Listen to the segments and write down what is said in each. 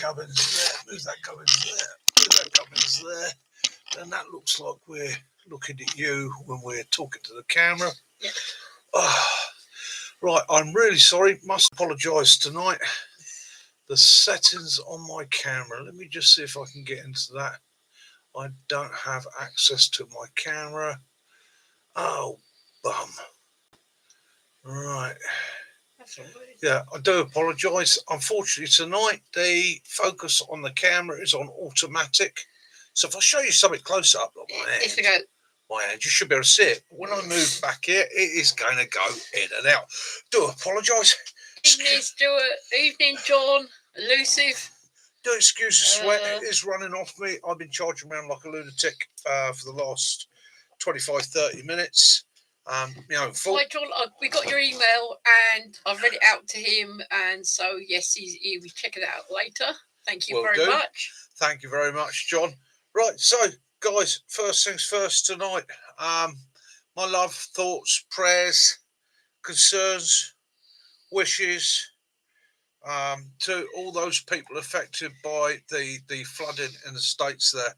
gubbins there. Move that gubbins there. Move that gubbins there. And that looks like we're looking at you when we're talking to the camera. Yeah. Oh, right, I'm really sorry. Must apologise tonight. The settings on my camera. Let me just see if I can get into that. I don't have access to my camera. Oh, bum. Right. That's all right. Yeah, I do apologise. Unfortunately, tonight the focus on the camera is on automatic. So if I show you something close up, like my hand, you should be able to see it. When I move back here, it is going to go in and out. Do apologise. Evening, Stuart. Evening, John. Elusive. Do excuse the sweat. It is running off me. I've been charging around like a lunatic for the last 25, 30 minutes. Hi, John. We got your email and I've read it out to him. And so, yes, he'll be checking it out later. Thank you very much. Thank you very much, John. Right, so, guys, first things first tonight. My love, thoughts, prayers, concerns, wishes to all those people affected by the flooding in the States there.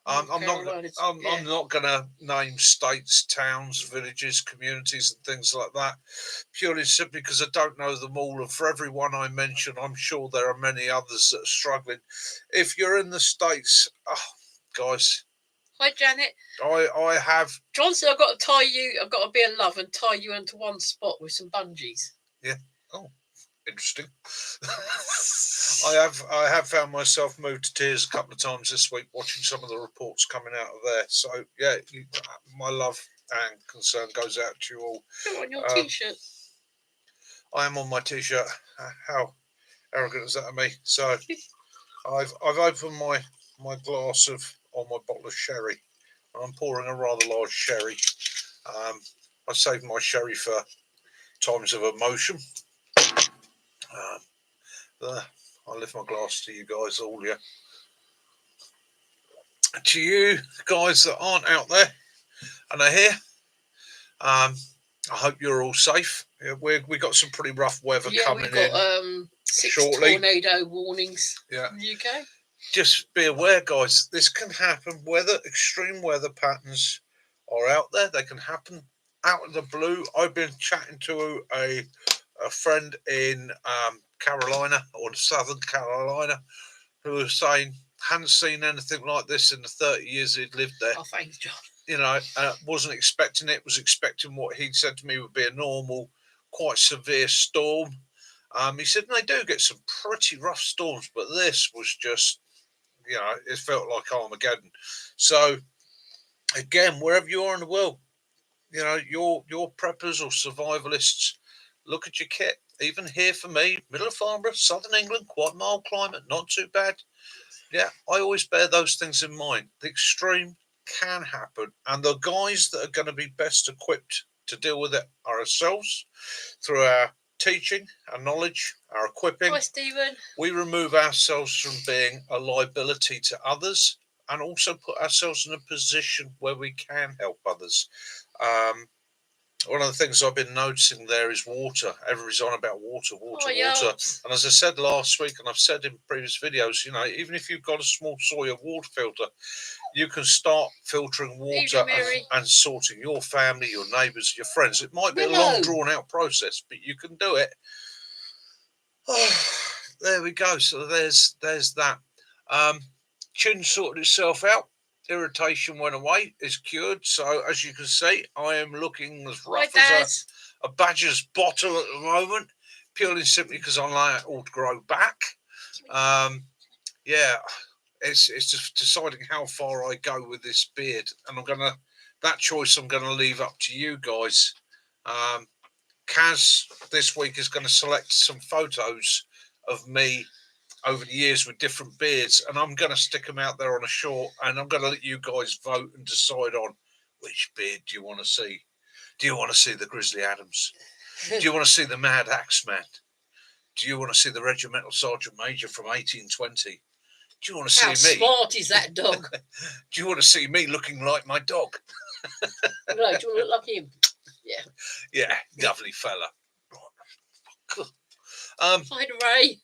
I'm not going to name states, towns, villages, communities and things like that, purely simply because I don't know them all. And for every one I mention, I'm sure there are many others that are struggling. If you're in the States, guys. Hi, Janet. I have... John said I've got to be a love and tie you into one spot with some bungees. Yeah. Oh, interesting. I have found myself moved to tears a couple of times this week watching some of the reports coming out of there. So yeah, my love and concern goes out to you all. You're on your t-shirt. I am on my t-shirt. How arrogant is that of me? So I've opened my glass or my bottle of sherry. I'm pouring a rather large sherry. I saved my sherry for times of emotion. I'll lift my glass to you guys all here. To you guys that aren't out there and are here, I hope you're all safe. We got some pretty rough weather coming in. We've got 6 tornado warnings in the UK. Just be aware, guys, this can happen. Extreme weather patterns are out there. They can happen out of the blue. I've been chatting to a friend in Carolina or Southern Carolina who was saying hadn't seen anything like this in the 30 years he'd lived there. Oh, thanks, John. Wasn't expecting it. Was expecting what he'd said to me would be a normal, quite severe storm. He said they do get some pretty rough storms, but this was just, it felt like Armageddon. So, again, wherever you are in the world, your preppers or survivalists, look at your kit. Even here for me, middle of Farnborough, southern England, quite mild climate, not too bad. Yeah, I always bear those things in mind. The extreme can happen, and the guys that are going to be best equipped to deal with it are ourselves through our teaching, our knowledge, our equipping. Hi, Stephen. We remove ourselves from being a liability to others and also put ourselves in a position where we can help others. One of the things I've been noticing there is water. Everybody's on about water. And as I said last week, and I've said in previous videos, even if you've got a small Sawyer water filter, you can start filtering water and sorting your family, your neighbours, your friends. It might be a long, drawn-out process, but you can do it. Oh, there we go. So there's that. Chin sorted itself out. Irritation went away, is cured. So as you can see, I am looking as rough as a badger's bottom at the moment, purely and simply because I allow it all to grow back. It's just deciding how far I go with this beard, and that choice I'm gonna leave up to you guys. Kaz this week is going to select some photos of me over the years with different beards, and I'm going to stick them out there on a short, and I'm going to let you guys vote and decide on which beard do you want to see. Do you want to see the Grizzly Adams? Do you want to see the Mad Axeman? Do you want to see the Regimental Sergeant Major from 1820? Do you want to see me? How smart is that dog? Do you want to see me looking like my dog? No, do you want to look like him? Yeah, lovely fella. Hi, Ray.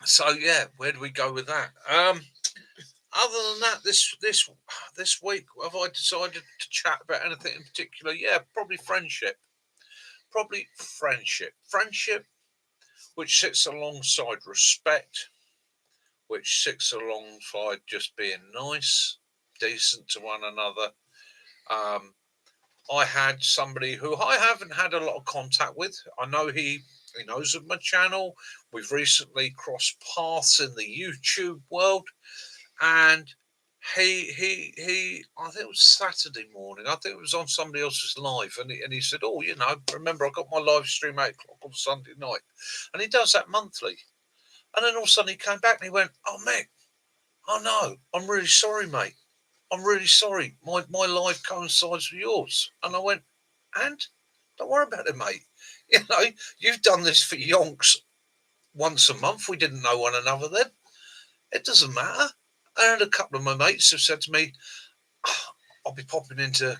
So yeah, where do we go with that? Other than that, this week, have I decided to chat about anything in particular? Yeah, probably friendship. Probably friendship. Friendship, which sits alongside respect, which sits alongside just being nice, decent to one another. Um, I had somebody who I haven't had a lot of contact with. I know he knows of my channel. We've recently crossed paths in the YouTube world, and he I think it was Saturday morning. I think it was on somebody else's live, and he said, "Oh, remember I got my live stream 8 o'clock on Sunday night," and he does that monthly. And then all of a sudden he came back and he went, "Oh, Mick, oh no, I'm really sorry, mate. I'm really sorry. My life coincides with yours." And I went, "And don't worry about it, mate. You know, you've done this for yonks once a month. We didn't know one another then. It doesn't matter." And a couple of my mates have said to me, "I'll be popping into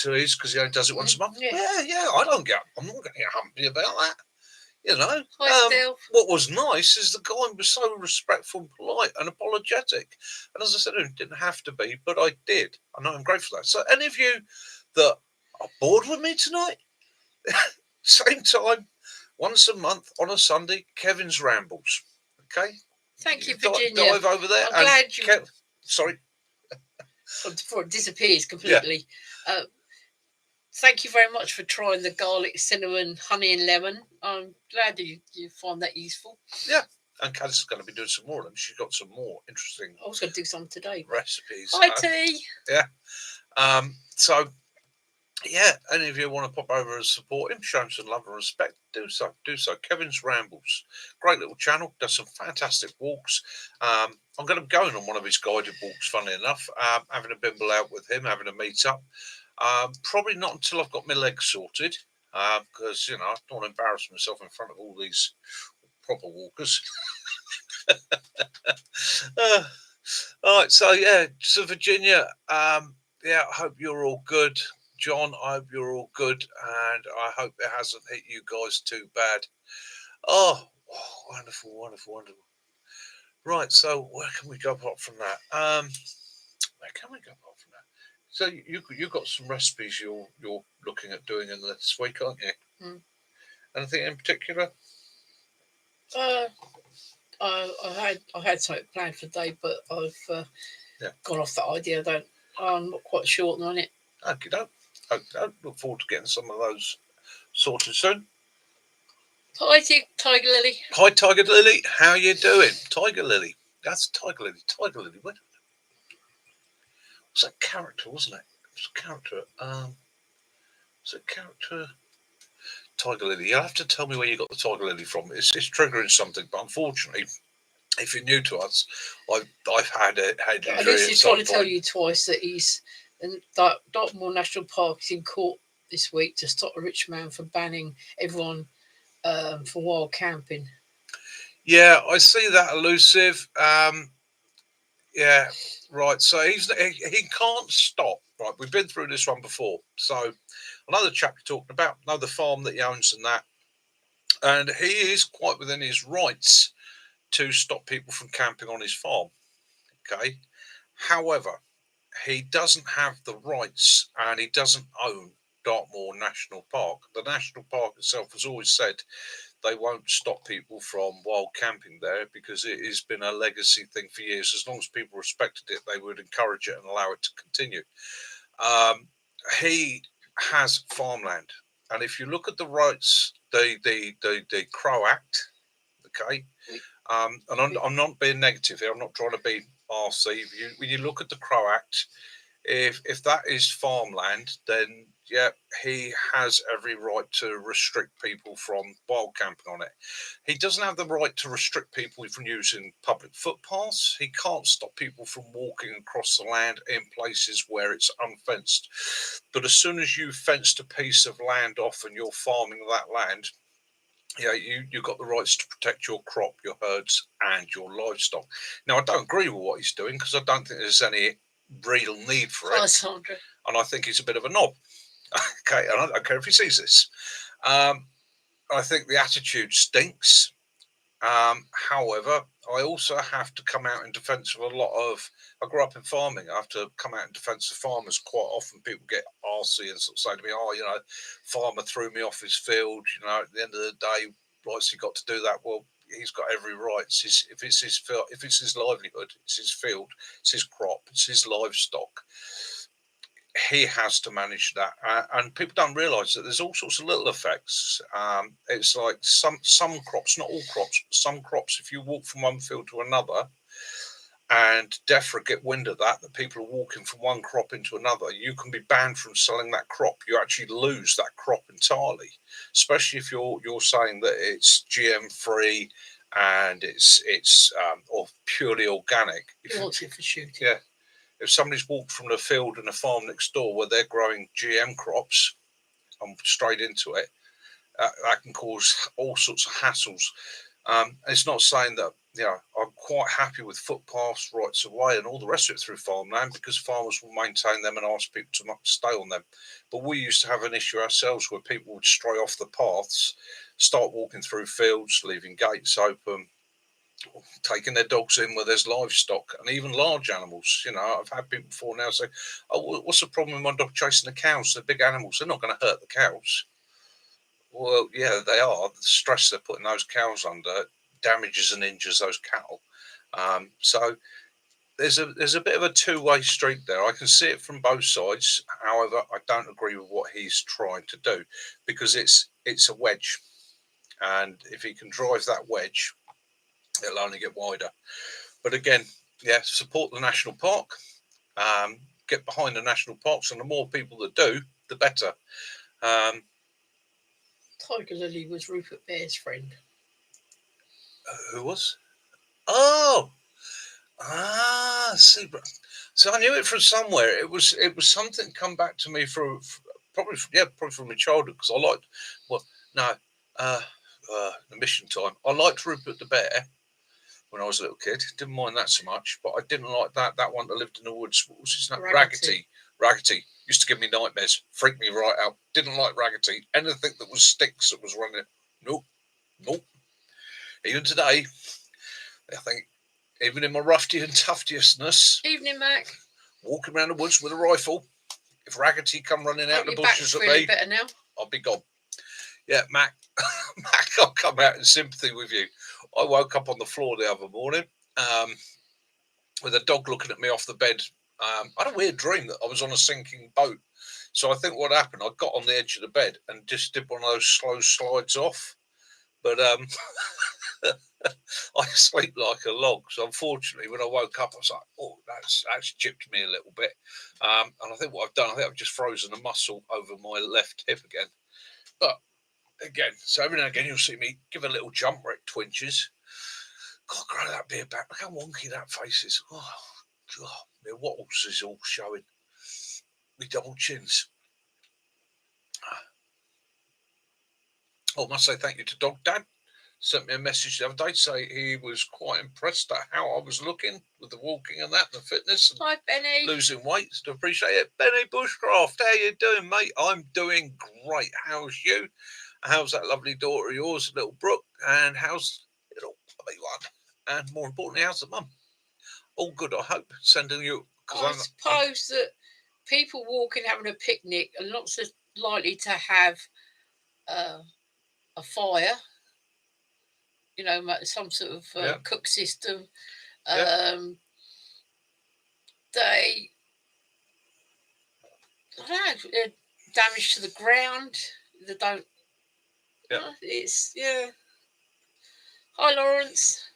his because he only does it once a month." Yeah. I'm not going to get humpy about that. You know, what was nice is the guy was so respectful and polite and apologetic. And as I said, it didn't have to be, but I did. I know I'm grateful for that. So, any of you that are bored with me tonight, same time, once a month on a Sunday, Kevin's Rambles. Okay? Thank you, Virginia. Dive over there. I'm glad you. Sorry. Before it disappears completely. Yeah. Thank you very much for trying the garlic, cinnamon, honey, and lemon. I'm glad you find that useful. Yeah. And Kaz is going to be doing some more of them. She's got some more interesting. I was going to do some today. Recipes. Hi, T. Yeah. So, yeah, any of you want to pop over and support him, show him some love and respect, do so. Kevin's Rambles. Great little channel. Does some fantastic walks. I'm going to be going on one of his guided walks, funnily enough. Having a bimble out with him, having a meet up. Probably not until I've got my legs sorted, because I don't want to embarrass myself in front of all these proper walkers. All right, so yeah, so Virginia, yeah, I hope you're all good. John, I hope you're all good, and I hope it hasn't hit you guys too bad. Oh, wonderful. Right, so where can we go apart from that? Where can we go apart from that? So you got some recipes you're looking at doing in this week, aren't you? Mm. Anything in particular? I had something planned for today, but I've gone off that idea. I'm not quite sure on it. Okay, don't look forward to getting some of those sorted soon. Hi, Tiger Lily. Hi, Tiger Lily. How you doing, Tiger Lily? That's Tiger Lily. Tiger Lily. What was that character? Wasn't it? It was a character. Was it character? Tiger Lily. You'll have to tell me where you got the Tiger Lily from. It's triggering something, but unfortunately, if you're new to us, I've had it. I guess he's trying to tell you twice that he's in Dartmoor National Park is in court this week to stop a rich man from banning everyone for wild camping. Yeah, I see that, elusive. Yeah, right. So he can't stop. Right, we've been through this one before. So another chap you're talking about, another farm that he owns and that, and he is quite within his rights to stop people from camping on his farm. Okay, however, he doesn't have the rights, and he doesn't own Dartmoor National Park. The national park itself has always said they won't stop people from wild camping there because it has been a legacy thing for years. As long as people respected it, they would encourage it and allow it to continue. He has farmland, and if you look at the rights, the Crow Act, okay, and I'm not being negative here. I'm not trying to be RC. When you look at the Crow Act, if that is farmland, then yeah, he has every right to restrict people from wild camping on it. He doesn't have the right to restrict people from using public footpaths. He can't stop people from walking across the land in places where it's unfenced. But as soon as you've fenced a piece of land off and you're farming that land, yeah, you've got the rights to protect your crop, your herds, and your livestock. Now, I don't agree with what he's doing because I don't think there's any real need for it. Sandra. And I think he's a bit of a knob. Okay, and I don't care if he sees this. I think the attitude stinks. However, I also have to come out in defence of a lot of. I grew up in farming. I have to come out in defence of farmers. Quite often, people get arsey and sort of say to me, "Oh, farmer threw me off his field. At the end of the day, why's he got to do that?" Well, he's got every right. If it's his field, if it's his livelihood, it's his field, it's his crop, it's his livestock. He has to manage that, and people don't realise that there's all sorts of little effects. It's like some crops, not all crops, but some crops. If you walk from one field to another, and DEFRA get wind of that people are walking from one crop into another, you can be banned from selling that crop. You actually lose that crop entirely, especially if you're saying that it's GM free and it's or purely organic. You want it for shooting. Yeah. If somebody's walked from the field and a farm next door where they're growing GM crops and straight into it, that can cause all sorts of hassles. It's not saying that, I'm quite happy with footpaths, rights of way, and all the rest of it through farmland, because farmers will maintain them and ask people to stay on them. But we used to have an issue ourselves where people would stray off the paths, start walking through fields, leaving gates open, taking their dogs in where there's livestock and even large animals. I've had people before now say, "Oh, what's the problem with my dog chasing the cows? They're big animals. They're not going to hurt the cows." Well, yeah, they are. The stress they're putting those cows under damages and injures those cattle. So there's a bit of a two-way street there. I can see it from both sides. However, I don't agree with what he's trying to do, because it's a wedge, and if he can drive that wedge, it'll only get wider. But again, support the national park. Get behind the national parks, and the more people that do, the better. Tiger Lily was Rupert Bear's friend. Who was? Oh, see, so I knew it from somewhere. It was something come back to me probably from my childhood, because I liked the Mission Time. I liked Rupert the Bear when I was a little kid. Didn't mind that so much, but I didn't like that one that lived in the woods. What was his name? Raggedy. Used to give me nightmares. Freaked me right out. Didn't like Raggedy. Anything that was sticks that was running. Nope. Even today, I think, even in my roughy and tuftiest-ness, Evening, Mac. Walking around the woods with a rifle, if Raggedy come running out of the bushes at me, better now. I'll be gone. Yeah, Mac, I'll come out in sympathy with you. I woke up on the floor the other morning with a dog looking at me off the bed. I had a weird dream that I was on a sinking boat. So I think what happened, I got on the edge of the bed and just did one of those slow slides off. But I sleep like a log. So unfortunately, when I woke up, I was like, "Oh, that's chipped me a little bit." And I think what I've done, I've just frozen a muscle over my left hip again. But again, so every now and again, you'll see me give a little jump where it twinges. God, grow that beard back. Look how wonky that face is. Oh, God, my wattles is all showing. Me double chins. Oh, I must say thank you to Dog Dad. Sent me a message the other day to say he was quite impressed at how I was looking with the walking and that, and the fitness. And hi, Benny. Losing weight. To appreciate it. Benny Bushcraft, how you doing, mate? I'm doing great. How's you? How's that lovely daughter of yours, little Brooke? And how's little puppy one? And more importantly, how's the mum? All good, I hope. Sending you. I suppose that people walking, having a picnic, are not so likely to have a fire. Some sort of cook system. They, I don't know, damage to the ground. They don't. Yeah. It's Hi, Lawrence.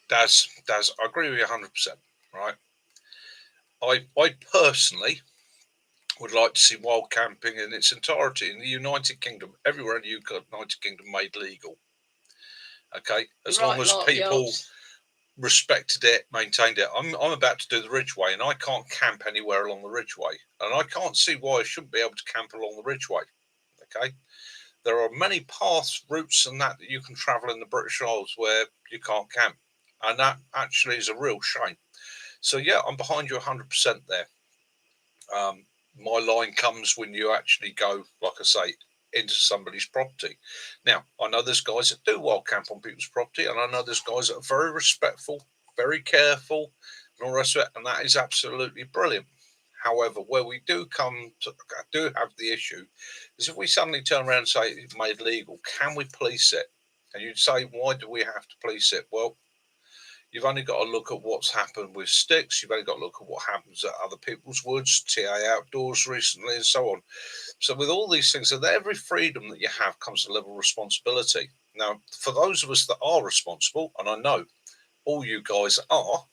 Daz, I agree with you 100%. Right. I personally would like to see wild camping in its entirety in the United Kingdom, everywhere in the United Kingdom, made legal. Okay, as long as people respected it, maintained it. I'm about to do the Ridgeway, and I can't camp anywhere along the Ridgeway, and I can't see why I shouldn't be able to camp along the Ridgeway. Okay, there are many paths, routes, and that you can travel in the British Isles where you can't camp, and that actually is a real shame. So yeah, I'm behind you 100% there. My line comes when you actually go, like I say, into somebody's property. Now, I know there's guys that do wild camp on people's property, and I know there's guys that are very respectful, very careful, and all the rest of it, and that is absolutely brilliant. However, where we do have the issue is if we suddenly turn around and say it's made legal, can we police it? And you'd say, why do we have to police it? Well, you've only got to look at what's happened with sticks. You've only got to look at what happens at other people's woods, TA Outdoors recently, and so on. So with all these things, and every freedom that you have comes a level of responsibility. Now, for those of us that are responsible, and I know all you guys are,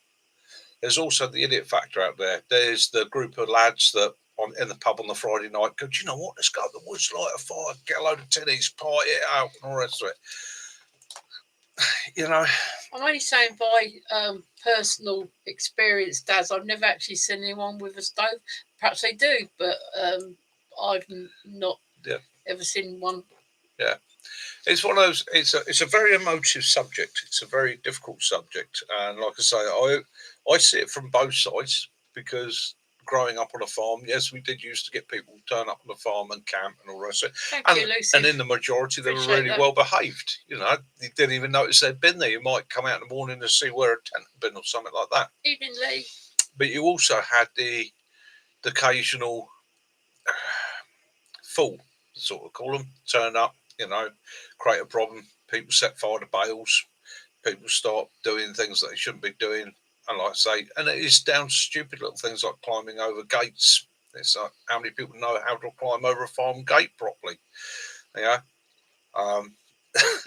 there's also the idiot factor out there. There's the group of lads that in the pub on the Friday night go, do you know what? Let's go to the woods, light a fire, get a load of tinnies, party it out, and all the rest of it. You know, I'm only saying by personal experience, Daz. I've never actually seen anyone with a stove. Perhaps they do, but I've not ever seen one. Yeah, it's one of those. It's a very emotive subject. It's a very difficult subject, and like I say, I see it from both sides because growing up on a farm, yes, we did used to get people to turn up on the farm and camp and all the rest of it. Thank you, Lucy. And in the majority, they were really well behaved. You know, you didn't even notice they'd been there. You might come out in the morning to see where a tent had been or something like that. Evening, Lee. But you also had the occasional fool, sort of call them, turn up, you know, create a problem. People set fire to bales. People start doing things that they shouldn't be doing. And like I say, and it is down to stupid little things like climbing over gates. It's like, how many people know how to climb over a farm gate properly? Yeah. A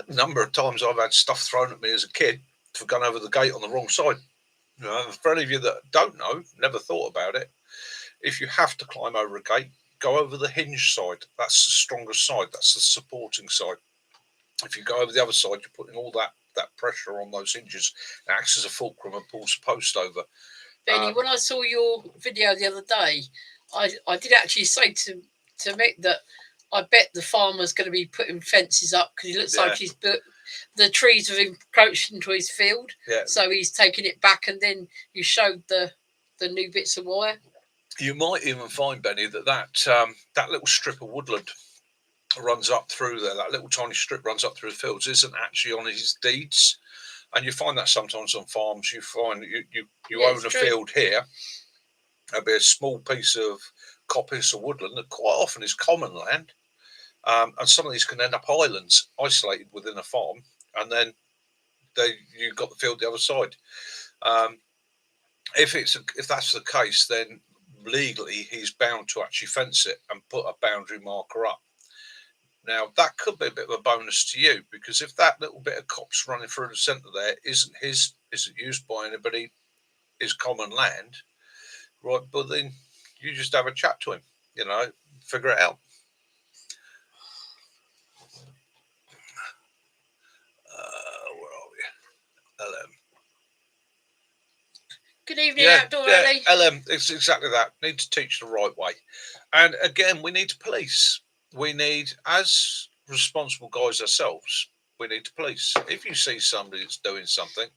number of times I've had stuff thrown at me as a kid for going over the gate on the wrong side. You know, for any of you that don't know, never thought about it, if you have to climb over a gate, go over the hinge side. That's the strongest side. That's the supporting side. If you go over the other side, you're putting all that pressure on those hinges. It acts as a fulcrum and pulls the post over. Benny, when I saw your video the other day, I did actually say to Mick that I bet the farmer's going to be putting fences up because he looks like he's put the trees have encroached into his field. Yeah. So he's taking it back, and then you showed the new bits of wire. You might even find, Benny, that little strip of woodland runs up through there. That little tiny strip runs up through the fields isn't actually on his deeds, and you find that sometimes on farms. You find you own a field here. There'll be a small piece of coppice or woodland that quite often is common land, and some of these can end up islands isolated within a farm, and then you've got the field the other side. If that's the case, then legally he's bound to actually fence it and put a boundary marker up. Now that could be a bit of a bonus to you, because if that little bit of copse running through the centre there isn't used by anybody, is common land, right? But then you just have a chat to him, you know, figure it out. Where are we? LM. Good evening, Outdoor Ellie. LM, it's exactly that. Need to teach the right way. And again, we need to police. We need, as responsible guys ourselves, we need to police. If you see somebody that's doing something,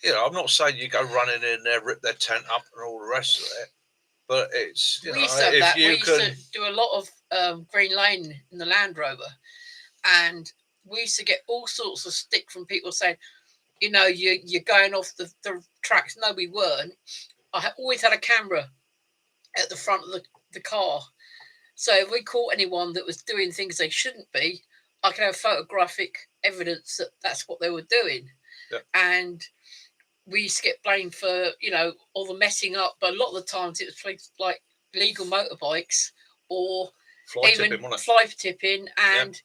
you know, I'm not saying you go running in there, rip their tent up and all the rest of it, but it's, you know, if you used to do a lot of Green Lane in the Land Rover, and we used to get all sorts of stick from people saying, you know, you're going off the tracks. No, we weren't. I always had a camera at the front of the car. So if we caught anyone that was doing things they shouldn't be, I could have photographic evidence that that's what they were doing. Yep. And we used to get blamed for, you know, all the messing up. But a lot of the times it was like legal motorbikes or fly tipping and... Yep.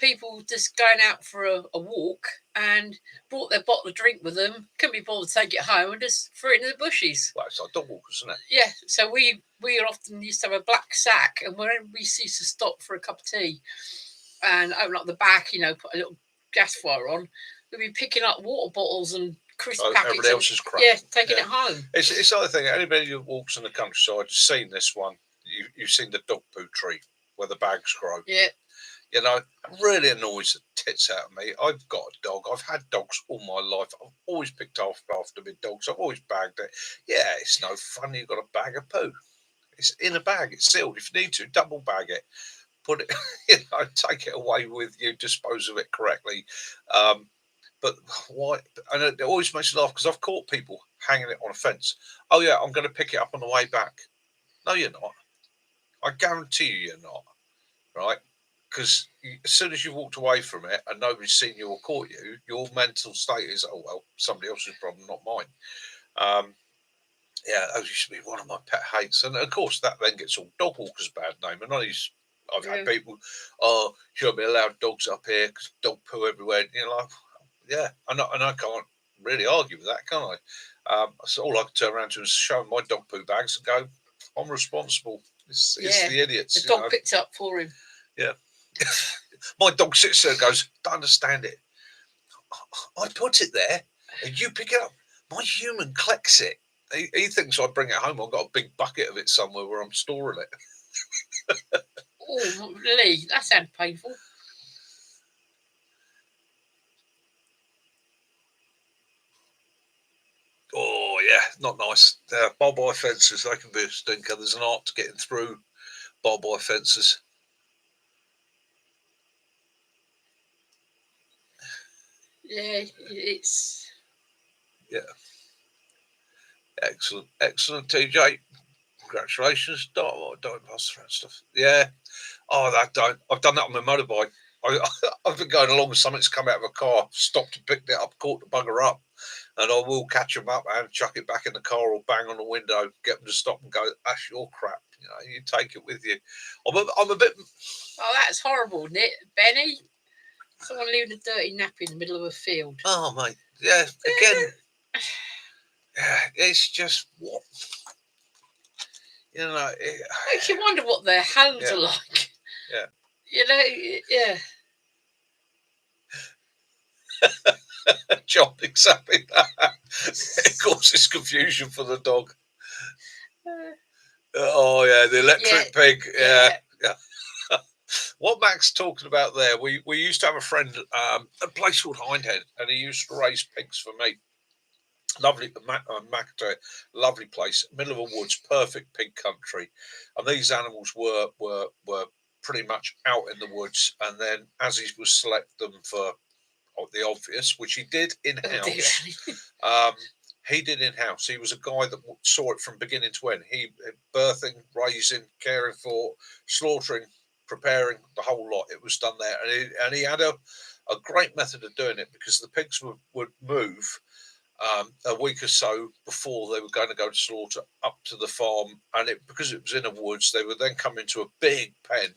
People just going out for a walk and brought their bottle of drink with them, couldn't be bothered to take it home and just threw it in the bushes. Well, it's like dog walkers, isn't it? Yeah, so we often used to have a black sack, and when we used to stop for a cup of tea and open up the back, you know, put a little gas fire on, we'd be picking up water bottles and crisp packets. Everybody else's crap. Yeah, taking it home. It's the other thing. Anybody who walks in the countryside has seen this one. You've seen the dog poo tree where the bags grow. Yeah. You know, it really annoys the tits out of me. I've got a dog. I've had dogs all my life. I've always picked after my dogs. I've always bagged it. Yeah, it's no fun. You've got a bag of poo. It's in a bag. It's sealed. If you need to, double bag it. put it, take it away with you, dispose of it correctly. But why? And it always makes me laugh because I've caught people hanging it on a fence. Oh yeah, I'm going to pick it up on the way back. No, you're not. I guarantee you're not. Right? Because as soon as you walked away from it and nobody's seen you or caught you, your mental state is, oh well, somebody else's problem, not mine. Yeah, those used to be one of my pet hates, and of course that then gets all dog walkers bad name. And I've had people, oh, shouldn't be allowed dogs up here because dog poo everywhere. And you're like, yeah, and I can't really argue with that, can I? So all I can turn around to is show them my dog poo bags and go, I'm responsible. It's the idiots. The dog picked up for him. Yeah. My dog sits there and goes, don't understand it. I put it there and you pick it up. My human collects it. He thinks I bring it home. I've got a big bucket of it somewhere where I'm storing it. Oh, Lee, that sounds painful. Oh, yeah, not nice. Barbed wire fences, they can be a stinker. There's an art to getting through barbed wire fences. Yeah, it's... Yeah. Excellent, TJ. Congratulations. Don't pass around stuff. Yeah. Oh, I've done that on my motorbike. I've been going along with something that's come out of a car, stopped and picked it up, caught the bugger up, and I will catch them up and chuck it back in the car or bang on the window, get them to stop and go, that's your crap. You take it with you. I'm a bit... Oh, that's horrible, isn't it, Benny? Someone leaving a dirty nappy in the middle of a field. Oh, mate. Yeah, again... Yeah, it's just what... It makes you wonder what their hands are like. Yeah. Yeah. John, exactly that. It causes confusion for the dog. Oh, yeah, the electric pig. Yeah. What Mac's talking about there, we used to have a friend, a place called Hindhead, and he used to raise pigs for me. Lovely, Macto, lovely place, middle of a woods, perfect pig country, and these animals were pretty much out in the woods. And then as he would select them for the obvious, which he did in house, he did in house. He was a guy that saw it from beginning to end. He birthing, raising, caring for, slaughtering, preparing, the whole lot. It was done there, and he had a great method of doing it because the pigs would move. A week or so before they were going to go to slaughter up to the farm, and because it was in the woods, they would then come into a big pen,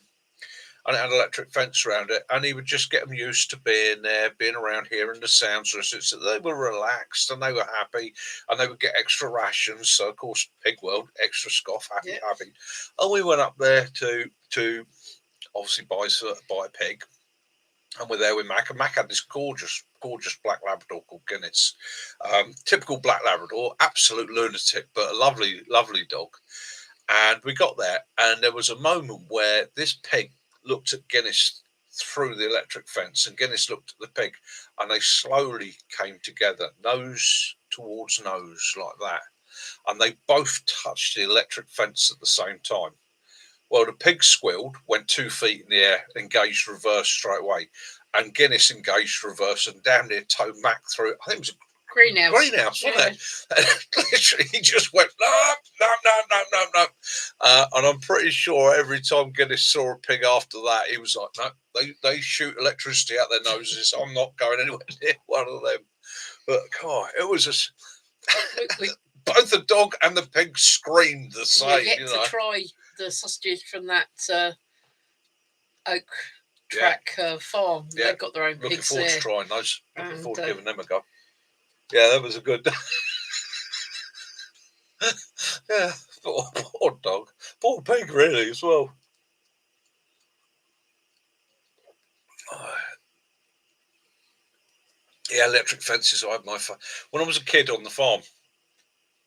and it had an electric fence around it, and he would just get them used to being there, being around, hearing the sounds. So they were relaxed and they were happy, and they would get extra rations. So of course, pig world, extra scoff, happy. And we went up there to obviously buy a pig. And we're there with Mac, and Mac had this gorgeous black Labrador called Guinness. Typical black Labrador, absolute lunatic, but a lovely dog. And we got there, and there was a moment where this pig looked at Guinness through the electric fence, and Guinness looked at the pig, and they slowly came together, nose towards nose, like that. And they both touched the electric fence at the same time. Well, the pig squealed, went 2 feet in the air, engaged reverse straight away. And Guinness engaged reverse and damn near towed Mac through. I think it was a greenhouse, wasn't it? Literally, he just went, no. And I'm pretty sure every time Guinness saw a pig after that, he was like, no, they shoot electricity out their noses. I'm not going anywhere near one of them. But, God, it was just... both the dog and the pig screamed the same. Yet to try the sausages from that oak track farm. Yeah. They've got their own pigs there. Looking forward to trying those. Looking forward to giving them a go. Yeah, that was a good... Yeah, poor dog. Poor pig, really, as well. Yeah, electric fences. I had my fun. When I was a kid on the farm,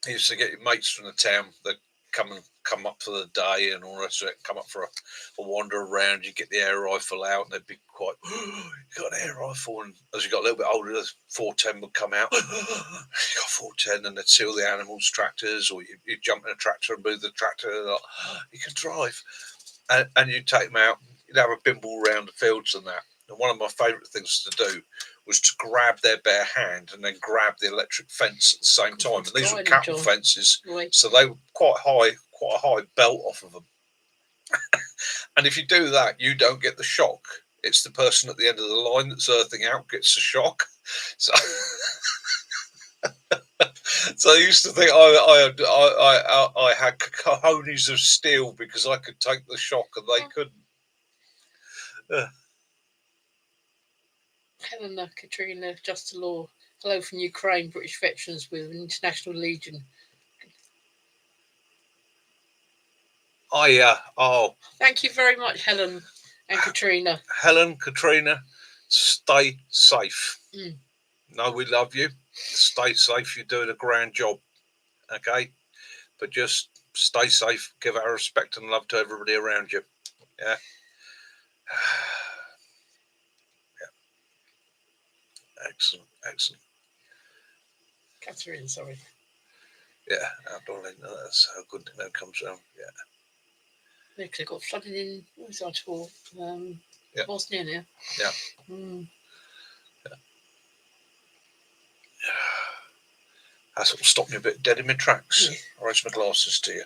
I used to get your mates from the town that come up for the day and all the rest of it, come up for a wander around. You get the air rifle out, and they'd be quite, you got an air rifle. And as you got a little bit older, the 410 would come out. You got 410, and they'd see all the animals, tractors, or you jump in a tractor and move the tractor. And like, you can drive, and you take them out. you'd have a bimble around the fields and that. And one of my favourite things to do was to grab their bare hand and then grab the electric fence at the same time. And these were cattle fences, so they were quite a high belt off of them. And if you do that, you don't get the shock. It's the person at the end of the line that's earthing out gets the shock. So, so I used to think I had cojones of steel because I could take the shock and they couldn't. Helena, Katrina, Just a Law. Hello from Ukraine, British veterans with International Legion. Thank you very much, Helen and Katrina. Helen, Katrina, stay safe. No, we love you. Stay safe. You're doing a grand job. Okay? But just stay safe. Give our respect and love to everybody around you. Yeah? Yeah. Excellent. Catherine, sorry. Yeah, our darling. That's how good that comes around. Yeah. Because it got flooded in, what was that for? Bosnia now. Yeah. That's what stopped me a bit dead in my tracks. Yeah. I'll raise my glasses to you.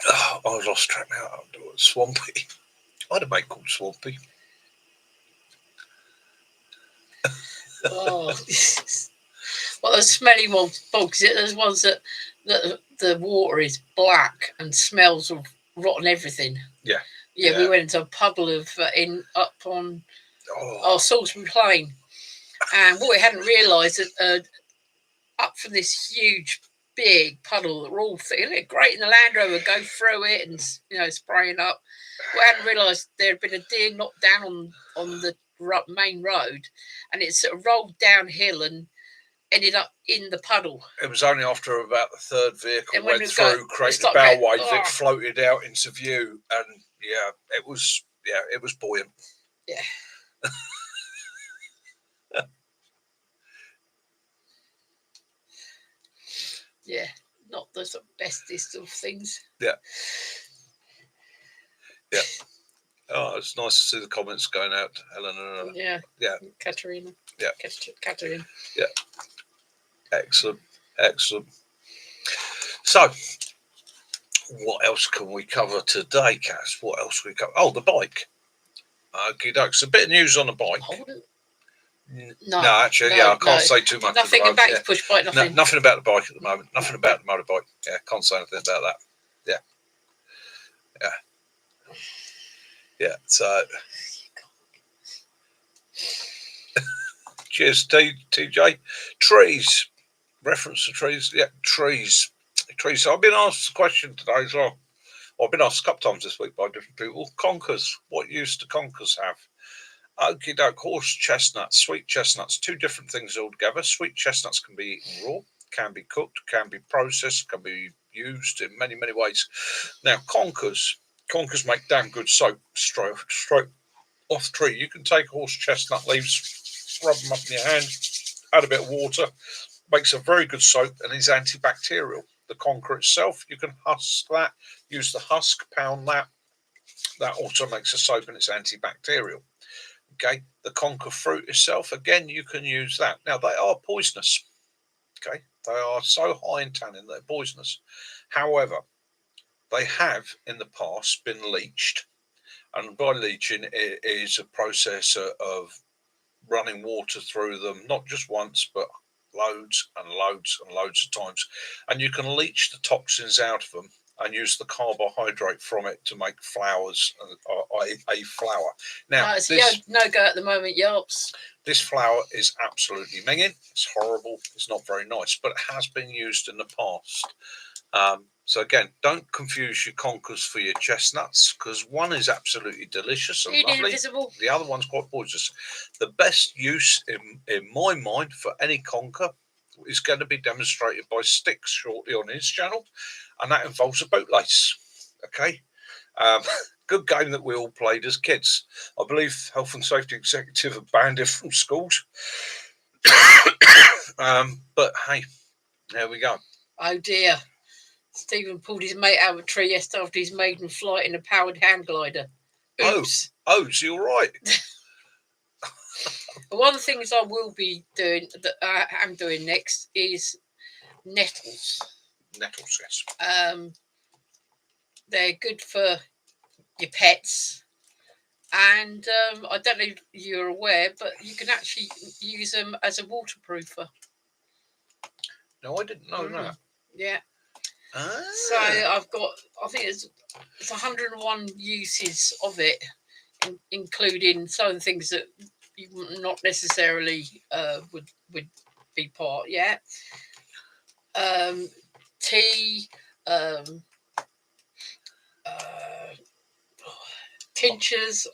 Oh, I lost track now. Swampy. I had a mate called Swampy. Oh. Well, the smelly bogs. There's ones that the water is black and smells of rotten everything. Yeah. We went into a puddle of up on Salisbury Plain, and what we hadn't realised that up from this huge big puddle that we're all feeling great in the Land Rover, go through it and spraying up. We hadn't realised there had been a deer knocked down on the main road, and it sort of rolled downhill and ended up in the puddle. It was only after about the third vehicle went through, created a bow wave, it floated out into view, and it was buoyant. Yeah. Yeah, not the bestest of things. Yeah. Yeah. Oh, it's nice to see the comments going out to Helen. Yeah. Katerina. Yeah. Katerina. Yeah. Excellent. So, what else can we cover today, Cass? What else can we cover? Oh, the bike. Okay, dokes. A bit of news on the bike. No, actually, I can't say too much. Nothing about his push bike. Nothing. Nothing about the bike at the moment. Nothing about the motorbike. Yeah, can't say anything about that. Yeah. So, cheers, TJ. Trees. Reference to trees. Yeah, trees. So I've been asked a question today as well. I've been asked a couple times this week by different people. Conkers. What use do conkers have? Okie doke, horse chestnuts, sweet chestnuts, two different things altogether. Sweet chestnuts can be eaten raw, can be cooked, can be processed, can be used in many, many ways. Now, conkers make damn good soap straight off the tree. You can take horse chestnut leaves, rub them up in your hand, add a bit of water, makes a very good soap and is antibacterial. The conker itself, you can husk that, use the husk, pound that. That also makes a soap and it's antibacterial. Okay, the conker fruit itself, again, you can use that. Now, they are poisonous. Okay, they are so high in tannin they're poisonous. However, they have in the past been leached, and by leaching, it is a process of running water through them, not just once, but loads and loads and loads of times. And you can leach the toxins out of them and use the carbohydrate from it to make flours, a flour. Now, it's no go at the moment, Yelps. This flour is absolutely minging. It's horrible. It's not very nice, but it has been used in the past. So again, don't confuse your conkers for your chestnuts, because one is absolutely delicious and lovely. Invisible. The other one's quite poisonous. The best use, in my mind, for any conker is going to be demonstrated by Sticks shortly on his channel, and that involves a bootlace. Okay, good game that we all played as kids. I believe Health and Safety Executive have banned it from schools. But hey, there we go. Oh dear. Stephen pulled his mate out of a tree yesterday after his maiden flight in a powered hand glider. Oops. Oh, so you're right. One of the things I will be doing, that I am doing next, is nettles. Nettles, yes. They're good for your pets. And I don't know if you're aware, but you can actually use them as a waterproofer. No, I didn't know that. Yeah. Ah. So I think it's 101 uses of it, including some of the things that you not necessarily would be part. Yeah. Tea, tinctures,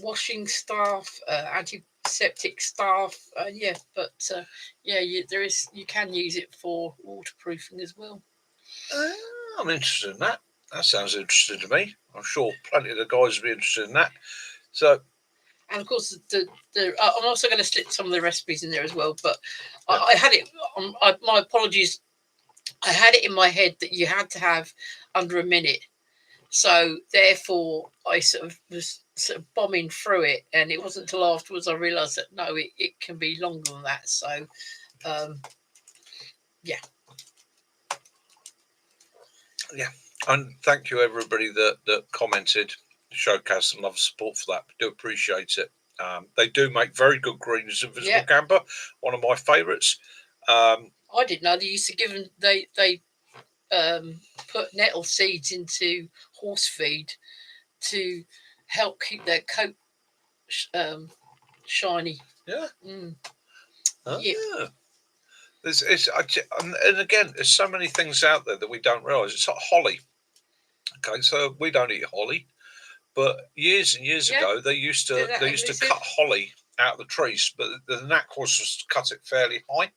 washing stuff, antiseptic stuff. Yeah, but yeah, you can use it for waterproofing as well. I'm interested in that. That sounds interesting to me. I'm sure plenty of the guys will be interested in that. So, and of course, I'm also going to slip some of the recipes in there as well. But yeah. I had it. My apologies. I had it in my head that you had to have under a minute. So therefore, I was bombing through it, and it wasn't until afterwards I realised that no, it can be longer than that. So, yeah. Yeah, and thank you everybody that commented, showed some love and support for that. We do appreciate it. They do make very good greens, Invisible Camper, one of my favourites. I didn't know they used to give them. They put nettle seeds into horse feed to help keep their coat shiny. Yeah. Yeah. And again, there's so many things out there that we don't realise. It's like holly. Okay, so we don't eat holly, but years and years ago they used to cut holly out of the trees, but the knack was to cut it fairly high,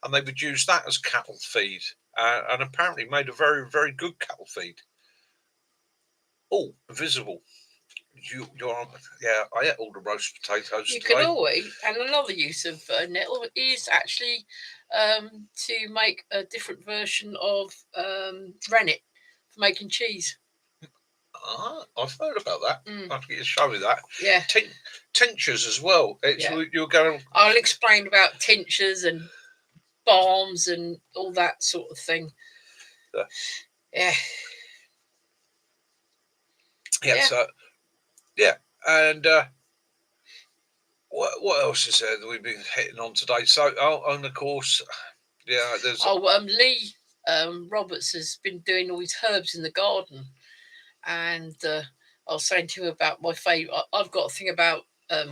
and they would use that as cattle feed, and apparently made a very, very good cattle feed. Oh, Invisible. You're on. Yeah, I ate all the roast potatoes today. Can always, and another use of nettle is actually to make a different version of rennet for making cheese. I've heard about that. I'll have to get you to show me that. Yeah. Tinctures as well. You're going. I'll explain about tinctures and balms and all that sort of thing. Yeah. Yeah. So, yeah, and what else is there that we've been hitting on today? So, and of course, yeah, there's. Lee Roberts has been doing all his herbs in the garden, and I was saying to him about my favourite. I've got a thing about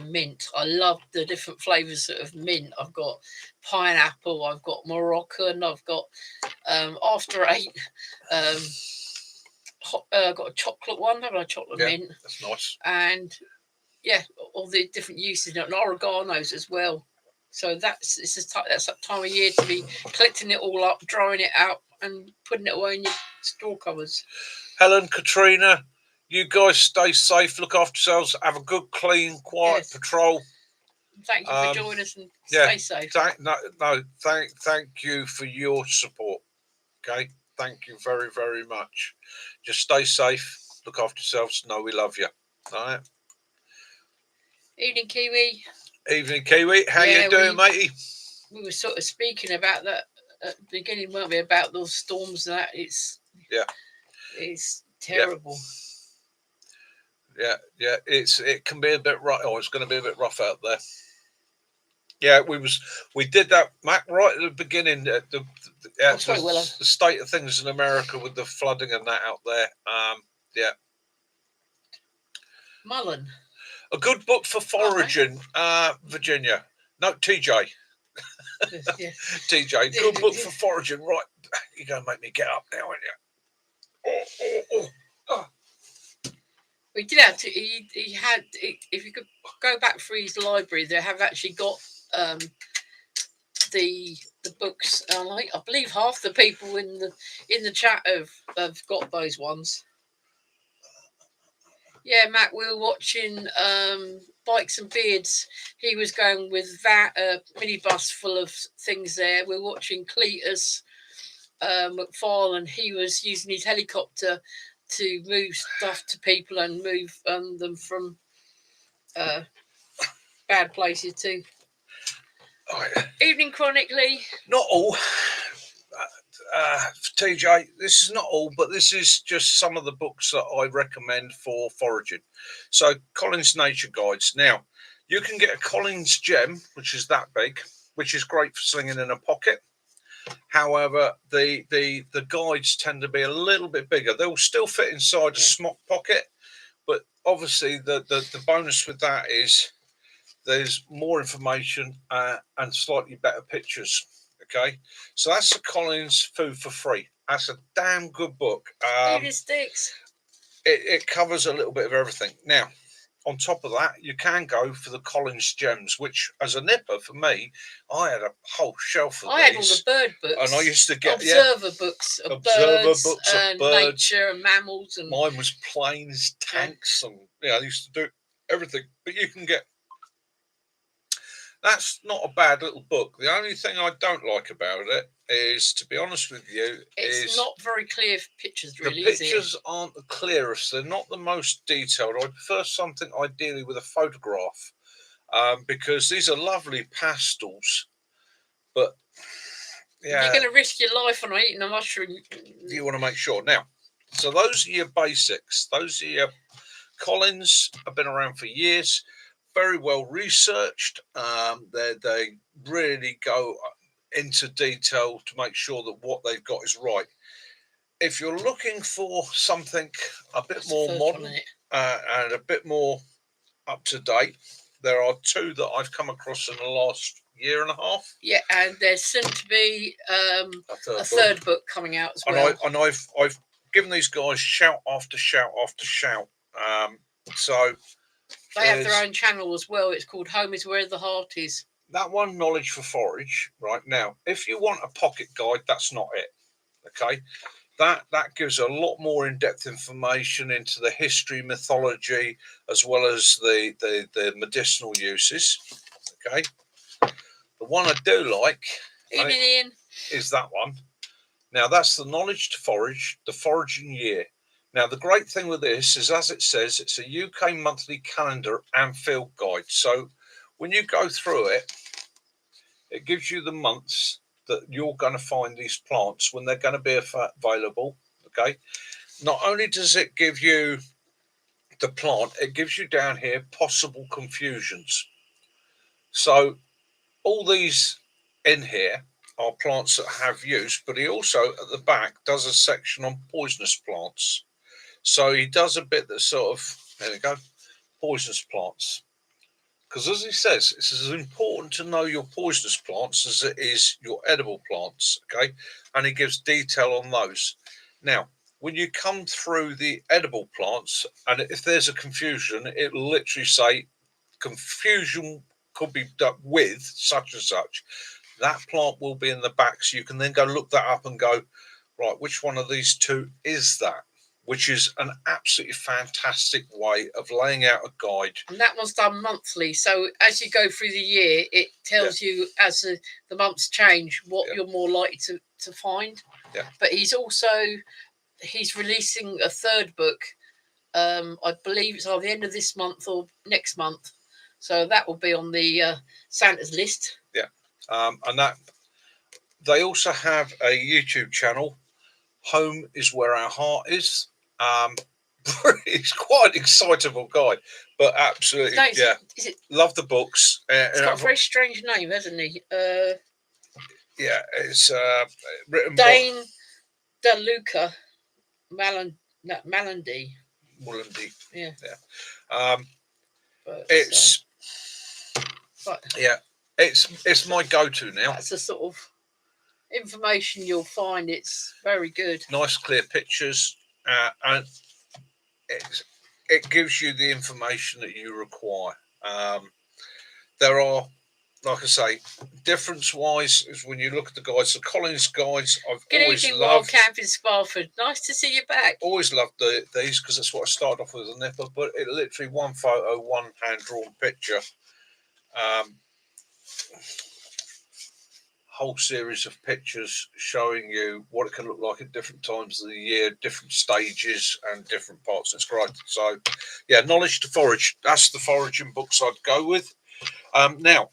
mint. I love the different flavours of mint. I've got pineapple. I've got Moroccan. I've got After Eight. Got a chocolate one. I've got a chocolate mint. That's nice. And yeah, all the different uses and oreganos as well. So that's that time of year to be collecting it all up, drying it out, and putting it away in your store cupboards. Helen, Katrina, you guys stay safe, look after yourselves, have a good, clean, quiet patrol. Thank you for joining us and stay safe. Thank you for your support. Okay, thank you very, very much. Just stay safe, look after yourselves. Know we love you. All right. Evening, Kiwi. Evening, Kiwi. How you doing, matey? We were sort of speaking about that at the beginning, weren't we? About those storms. That it's terrible. Yeah. It can be a bit rough. Oh, it's going to be a bit rough out there. Yeah, we did that, Mac, right at the beginning. The state of things in America with the flooding and that out there. Yeah. Mullen. A good book for foraging, Virginia. No, TJ. Yeah. TJ, good book for foraging. Right, you're going to make me get up now, aren't you? We did have to. He had. If you could go back through his library, they have actually got the books. I believe half the people in the chat have got those ones. Yeah, Matt, we were watching Bikes and Beards. He was going with that minibus full of things there. We're watching Cletus. McFarlane, he was using his helicopter to move stuff to people and move them from bad places too. Right. Evening Chronic, Lee. Not all. TJ, this is not all, but this is just some of the books that I recommend for foraging. So, Collins Nature Guides. Now, you can get a Collins Gem, which is that big, which is great for slinging in a pocket. However, the guides tend to be a little bit bigger. They'll still fit inside a smock pocket, but obviously the bonus with that is there's more information and slightly better pictures. Okay, so that's the Collins Food for Free. That's a damn good book. Edith Sticks. It covers a little bit of everything. Now, on top of that, you can go for the Collins Gems, which, as a nipper for me, I had a whole shelf of I had all the bird books, and I used to get observer books of birds, books and of birds, nature and mammals, and mine was planes, tanks, and I used to do everything. But you can get. That's not a bad little book. The only thing I don't like about it is, to be honest with you, it's not very clear pictures, really. The pictures aren't the clearest. They're not the most detailed. I prefer something ideally with a photograph, because these are lovely pastels, but yeah, you're going to risk your life on eating a mushroom. You want to make sure. Now, so those are your basics. Those are your Collins. Have been around for years. Very well researched. They really go into detail to make sure that what they've got is right. If you're looking for something a bit more modern and a bit more up to date, there are two that I've come across in the last year and a half. Yeah, and there's soon to be a third book coming out as well. And I've given these guys shout after shout after shout. So they have their own channel as well. It's called Home is Where the Heart Is. That one, Knowledge for Forage, right now. If you want a pocket guide, that's not it. Okay, that gives a lot more in-depth information into the history, mythology, as well as the medicinal uses. Okay, the one I do like is that one. Now, that's the Knowledge to Forage, the Foraging Year. Now, the great thing with this is, as it says, it's a UK monthly calendar and field guide. So when you go through it, it gives you the months that you're going to find these plants, when they're going to be available. Okay. Not only does it give you the plant, it gives you down here possible confusions. So all these in here are plants that have use, but he also at the back does a section on poisonous plants. So he does a bit that sort of, there we go, poisonous plants. Because as he says, it's as important to know your poisonous plants as it is your edible plants. Okay. And he gives detail on those. Now, when you come through the edible plants, and if there's a confusion, it will literally say confusion could be done with such and such. That plant will be in the back, so you can then go look that up and go, right, which one of these two is that? Which is an absolutely fantastic way of laying out a guide. And that one's done monthly. So as you go through the year, it tells you as the months change what you're more likely to find. Yeah. But he's releasing a third book. I believe it's either the end of this month or next month. So that will be on the Santa's list. Yeah. And that they also have a YouTube channel. Home is Where Our Heart Is. He's quite an excitable guy, but absolutely, love the books. It's got a very strange name, hasn't he? Yeah, it's written Dane DeLuca Malandy. Yeah. It's my go-to now. That's the sort of information you'll find. It's very good. Nice, clear pictures, and it gives you the information that you require. There are, like I say, difference-wise, is when you look at the guides. The Collins guides, I've always loved. Wild Camp in Sparford. Nice to see you back. Always loved these, because that's what I started off with, a nipper. But it literally one photo, one hand-drawn picture. whole series of pictures showing you what it can look like at different times of the year, different stages and different parts. It's great. So, yeah, Knowledge to Forage. That's the foraging books I'd go with. Now,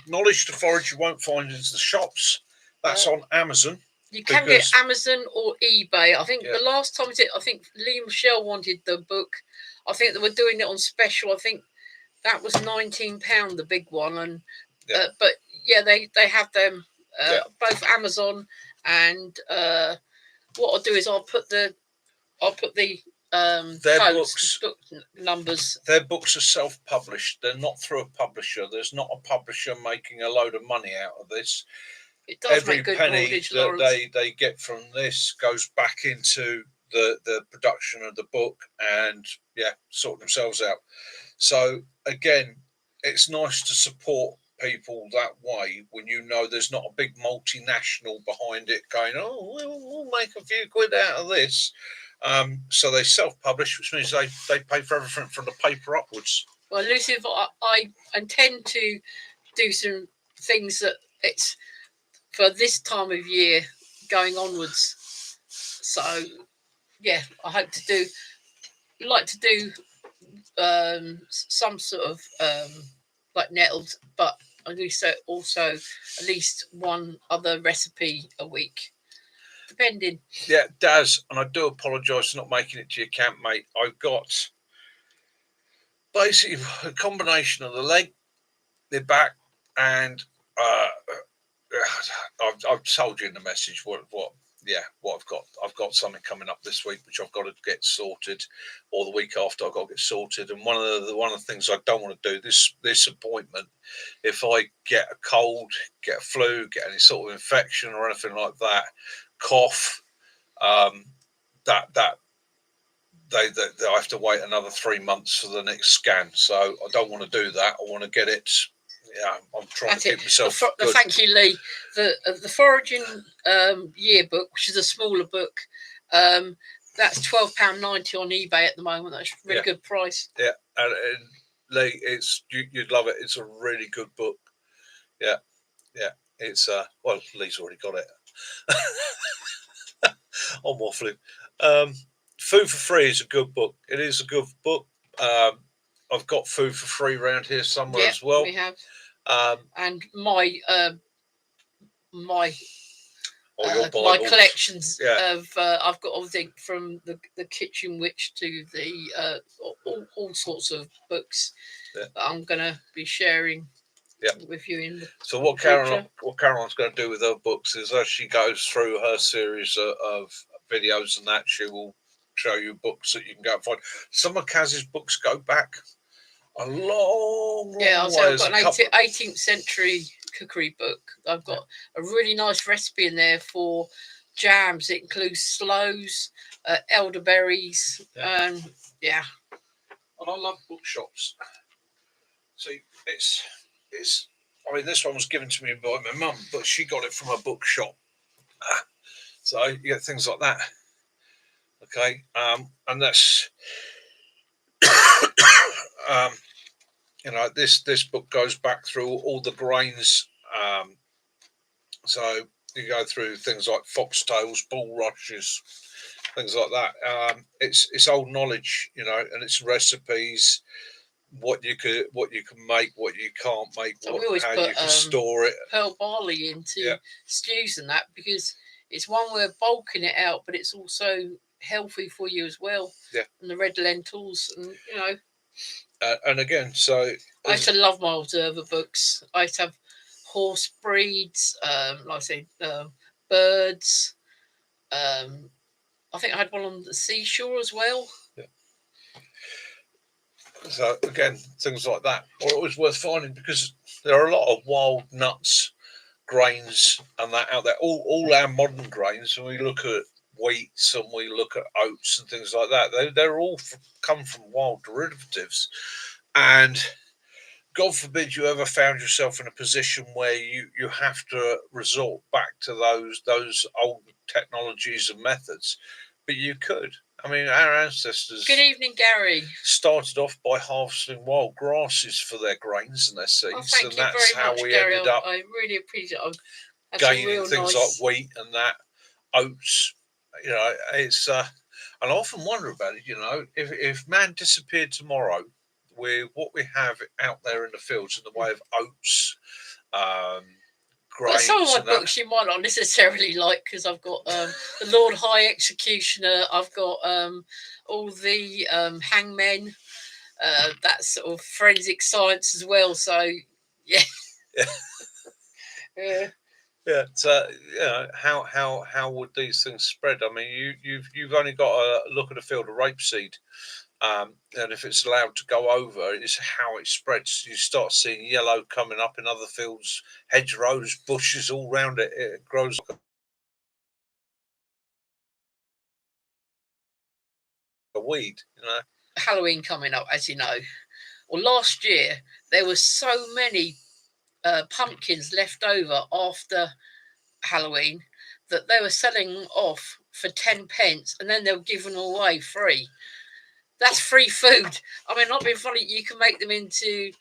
Knowledge to Forage you won't find in the shops. That's on Amazon. You can get Amazon or eBay. I think the last time I think Lee Michelle wanted the book. I think they were doing it on special. I think that was £19, the big one, and but yeah, they have them both Amazon and what I'll do is I'll put the their codes, book numbers. Their books are self-published. They're not through a publisher. There's not a publisher making a load of money out of this. It does Every make good penny mortgage, that they get from this goes back into the production of the book and sort themselves out. So again, it's nice to support people that way when you know there's not a big multinational behind it going, oh, we'll make a few quid out of this. So they self-publish, which means they pay for everything from the paper upwards. Well, Lucy, I intend to do some things that it's for this time of year going onwards. So yeah, I hope to do some sort of like nettled, but I do so also at least one other recipe a week, depending. Yeah, Daz, and I do apologise for not making it to your camp, mate. I've got basically a combination of the leg, the back, and I've told you in the message what I've got. I've got something coming up this week which I've got to get sorted, or the week after I've got to get sorted. And one of the things I don't want to do this appointment, if I get a cold, get a flu, get any sort of infection or anything like that, cough, that I have to wait another 3 months for the next scan. So I don't want to do that. I want to get it. Yeah, I'm trying to keep myself good. Thank you, Lee. The foraging yearbook, which is a smaller book, that's £12.90 on eBay at the moment. That's a really good price. Yeah, and Lee, you'd love it. It's a really good book. Yeah. It's well, Lee's already got it. I'm waffling. Food for Free is a good book. It is a good book. I've got Food for Free around here somewhere as well. We have. And my collections of I've got everything from the Kitchen Witch to the all sorts of books that I'm going to be sharing with you in the So what Caroline's going to do with her books is, as she goes through her series of videos and that, she will show you books that you can go and find. Some of Kaz's books go back a long way. I've got an 18th century cookery book. I've got a really nice recipe in there for jams. It includes sloes, elderberries, and And I love bookshops. See, it's. I mean, this one was given to me by my mum, but she got it from a bookshop. So you get things like that. Okay, and that's this book goes back through all the grains. So you go through things like foxtails, bulrushes, things like that. It's old knowledge, and it's recipes. What you can make, what you can't make, how you can store it. Pearl barley into stews and that, because it's one way of bulking it out, but it's also healthy for you as well. Yeah. And the red lentils, and and again, so I used to love my observer books. I used to have horse breeds, like I say, birds. I think I had one on the seashore as well. Yeah. So again, things like that are always worth finding, because there are a lot of wild nuts, grains, and that out there. All our modern grains, when we look at wheats and we look at oats and things like that, they're all come from wild derivatives. And God forbid you ever found yourself in a position where you have to resort back to those old technologies and methods, but you could. I mean, our ancestors. Good evening, Gary. Started off by harvesting wild grasses for their grains and their seeds, thank you that's very how much, we Gary. ended up. I really appreciate it. That's a gaining real things like nice. wheat and that, oats. It's and I often wonder about it. If man disappeared tomorrow, with what we have out there in the fields in the way of oats, um, Well, some of grains, my and that. books you might not necessarily like because I've got the Lord High Executioner. I've got all the hangmen. That's sort of forensic science as well. So yeah, yeah. Yeah. So how would these things spread? I mean, you've only got to look at a field of rapeseed. And if it's allowed to go over, it's how it spreads. You start seeing yellow coming up in other fields, hedgerows, bushes all round it. It grows like a weed. Halloween coming up, as you know. Well, last year there were so many pumpkins left over after Halloween that they were selling off for 10 pence and then they were giving away free. That's free food. I mean, not being funny, you can make them into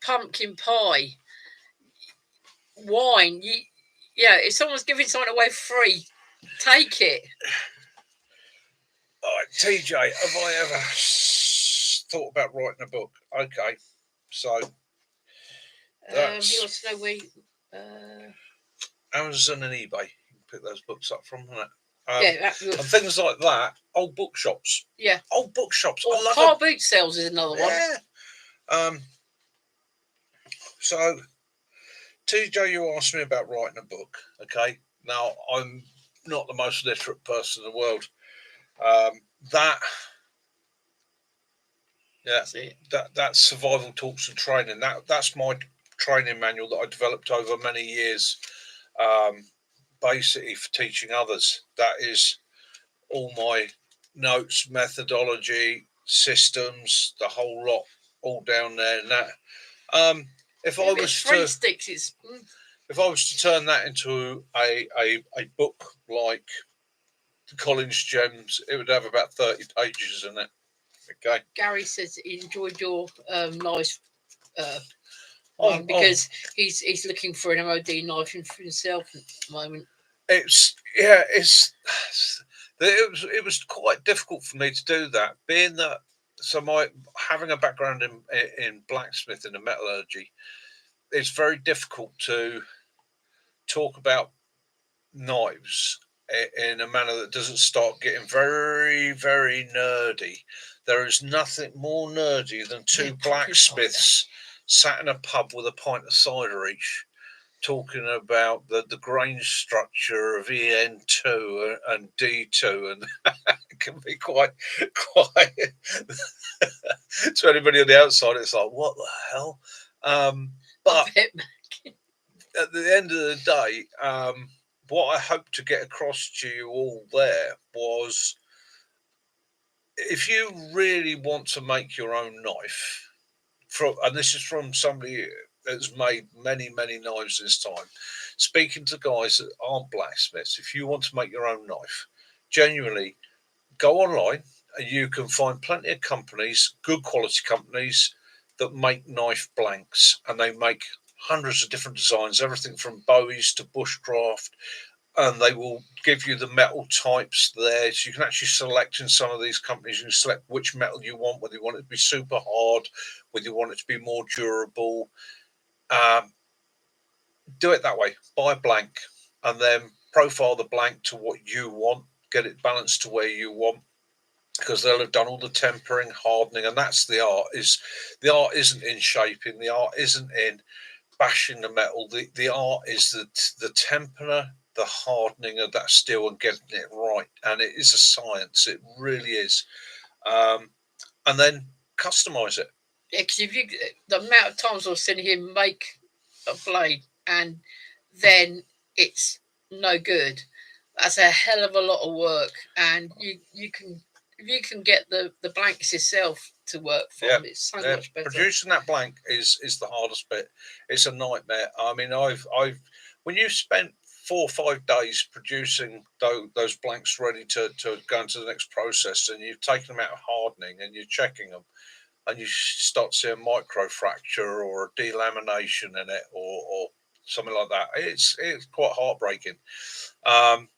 pumpkin pie, wine. Yeah, if someone's giving something away free, take it. All right, TJ, have I ever thought about writing a book? Okay, so He that's wants to know where. Uh, Amazon and eBay. You can pick those books up from, isn't it? yeah, And things like that. Old bookshops. yeah. Old bookshops. Or I love car them. boot sales is another one. Yeah. So TJ, you asked me about writing a book. Okay. Now I'm not the most literate person in the world. That Yeah, that's survival talks and training. That's my training manual that I developed over many years, um, basically for teaching others. That is all my notes, methodology, systems, the whole lot, all down there. And that, if I If it's was free to sticks, if I was to turn that into a book like the Collins Gems, it would have about 30 pages in it. Okay. Gary says he enjoyed your nice uh, Oh, one oh, because he's looking for an MOD knife for himself at the moment. it's it was quite difficult for me to do that, being that my having a background in blacksmithing and metallurgy. It's very difficult to talk about knives in a manner that doesn't start getting very, very nerdy. There is nothing more nerdy than two blacksmiths sat in a pub with a pint of cider each, talking about the grain structure of EN2 and D2, and it can be quite to anybody on the outside. It's like, what the hell? But at the end of the day, what I hope to get across to you all there was, if you really want to make your own knife, and this is from somebody that's made many, many knives this time, speaking to guys that aren't blacksmiths, if you want to make your own knife, genuinely go online and you can find plenty of companies, good quality companies, that make knife blanks, and they make hundreds of different designs, everything from bowies to bushcraft, and they will give you the metal types there. So you can actually select in some of these companies, you can select which metal you want, whether you want it to be super hard, whether you want it to be more durable. Um, do it that way. Buy a blank and then profile the blank to what you want, get it balanced to where you want, because they'll have done all the tempering, hardening, and that's the art. Is the art isn't in shaping, the art isn't in bashing the metal. The art is the temperature, the hardening of that steel, and getting it right. And it is a science. It really is. And then customize it. Yeah, because if you the amount of times I've seen him make a blade and then it's no good, that's a hell of a lot of work. And you can if you can get the blanks yourself to work from, it's so much better. Producing that blank is the hardest bit. It's a nightmare. I mean, I've when you spent 4 or 5 days producing those blanks ready to go into the next process, and you've taken them out of hardening and you're checking them, and you start seeing micro fracture or a delamination in it, or something like that. It's quite heartbreaking. Um,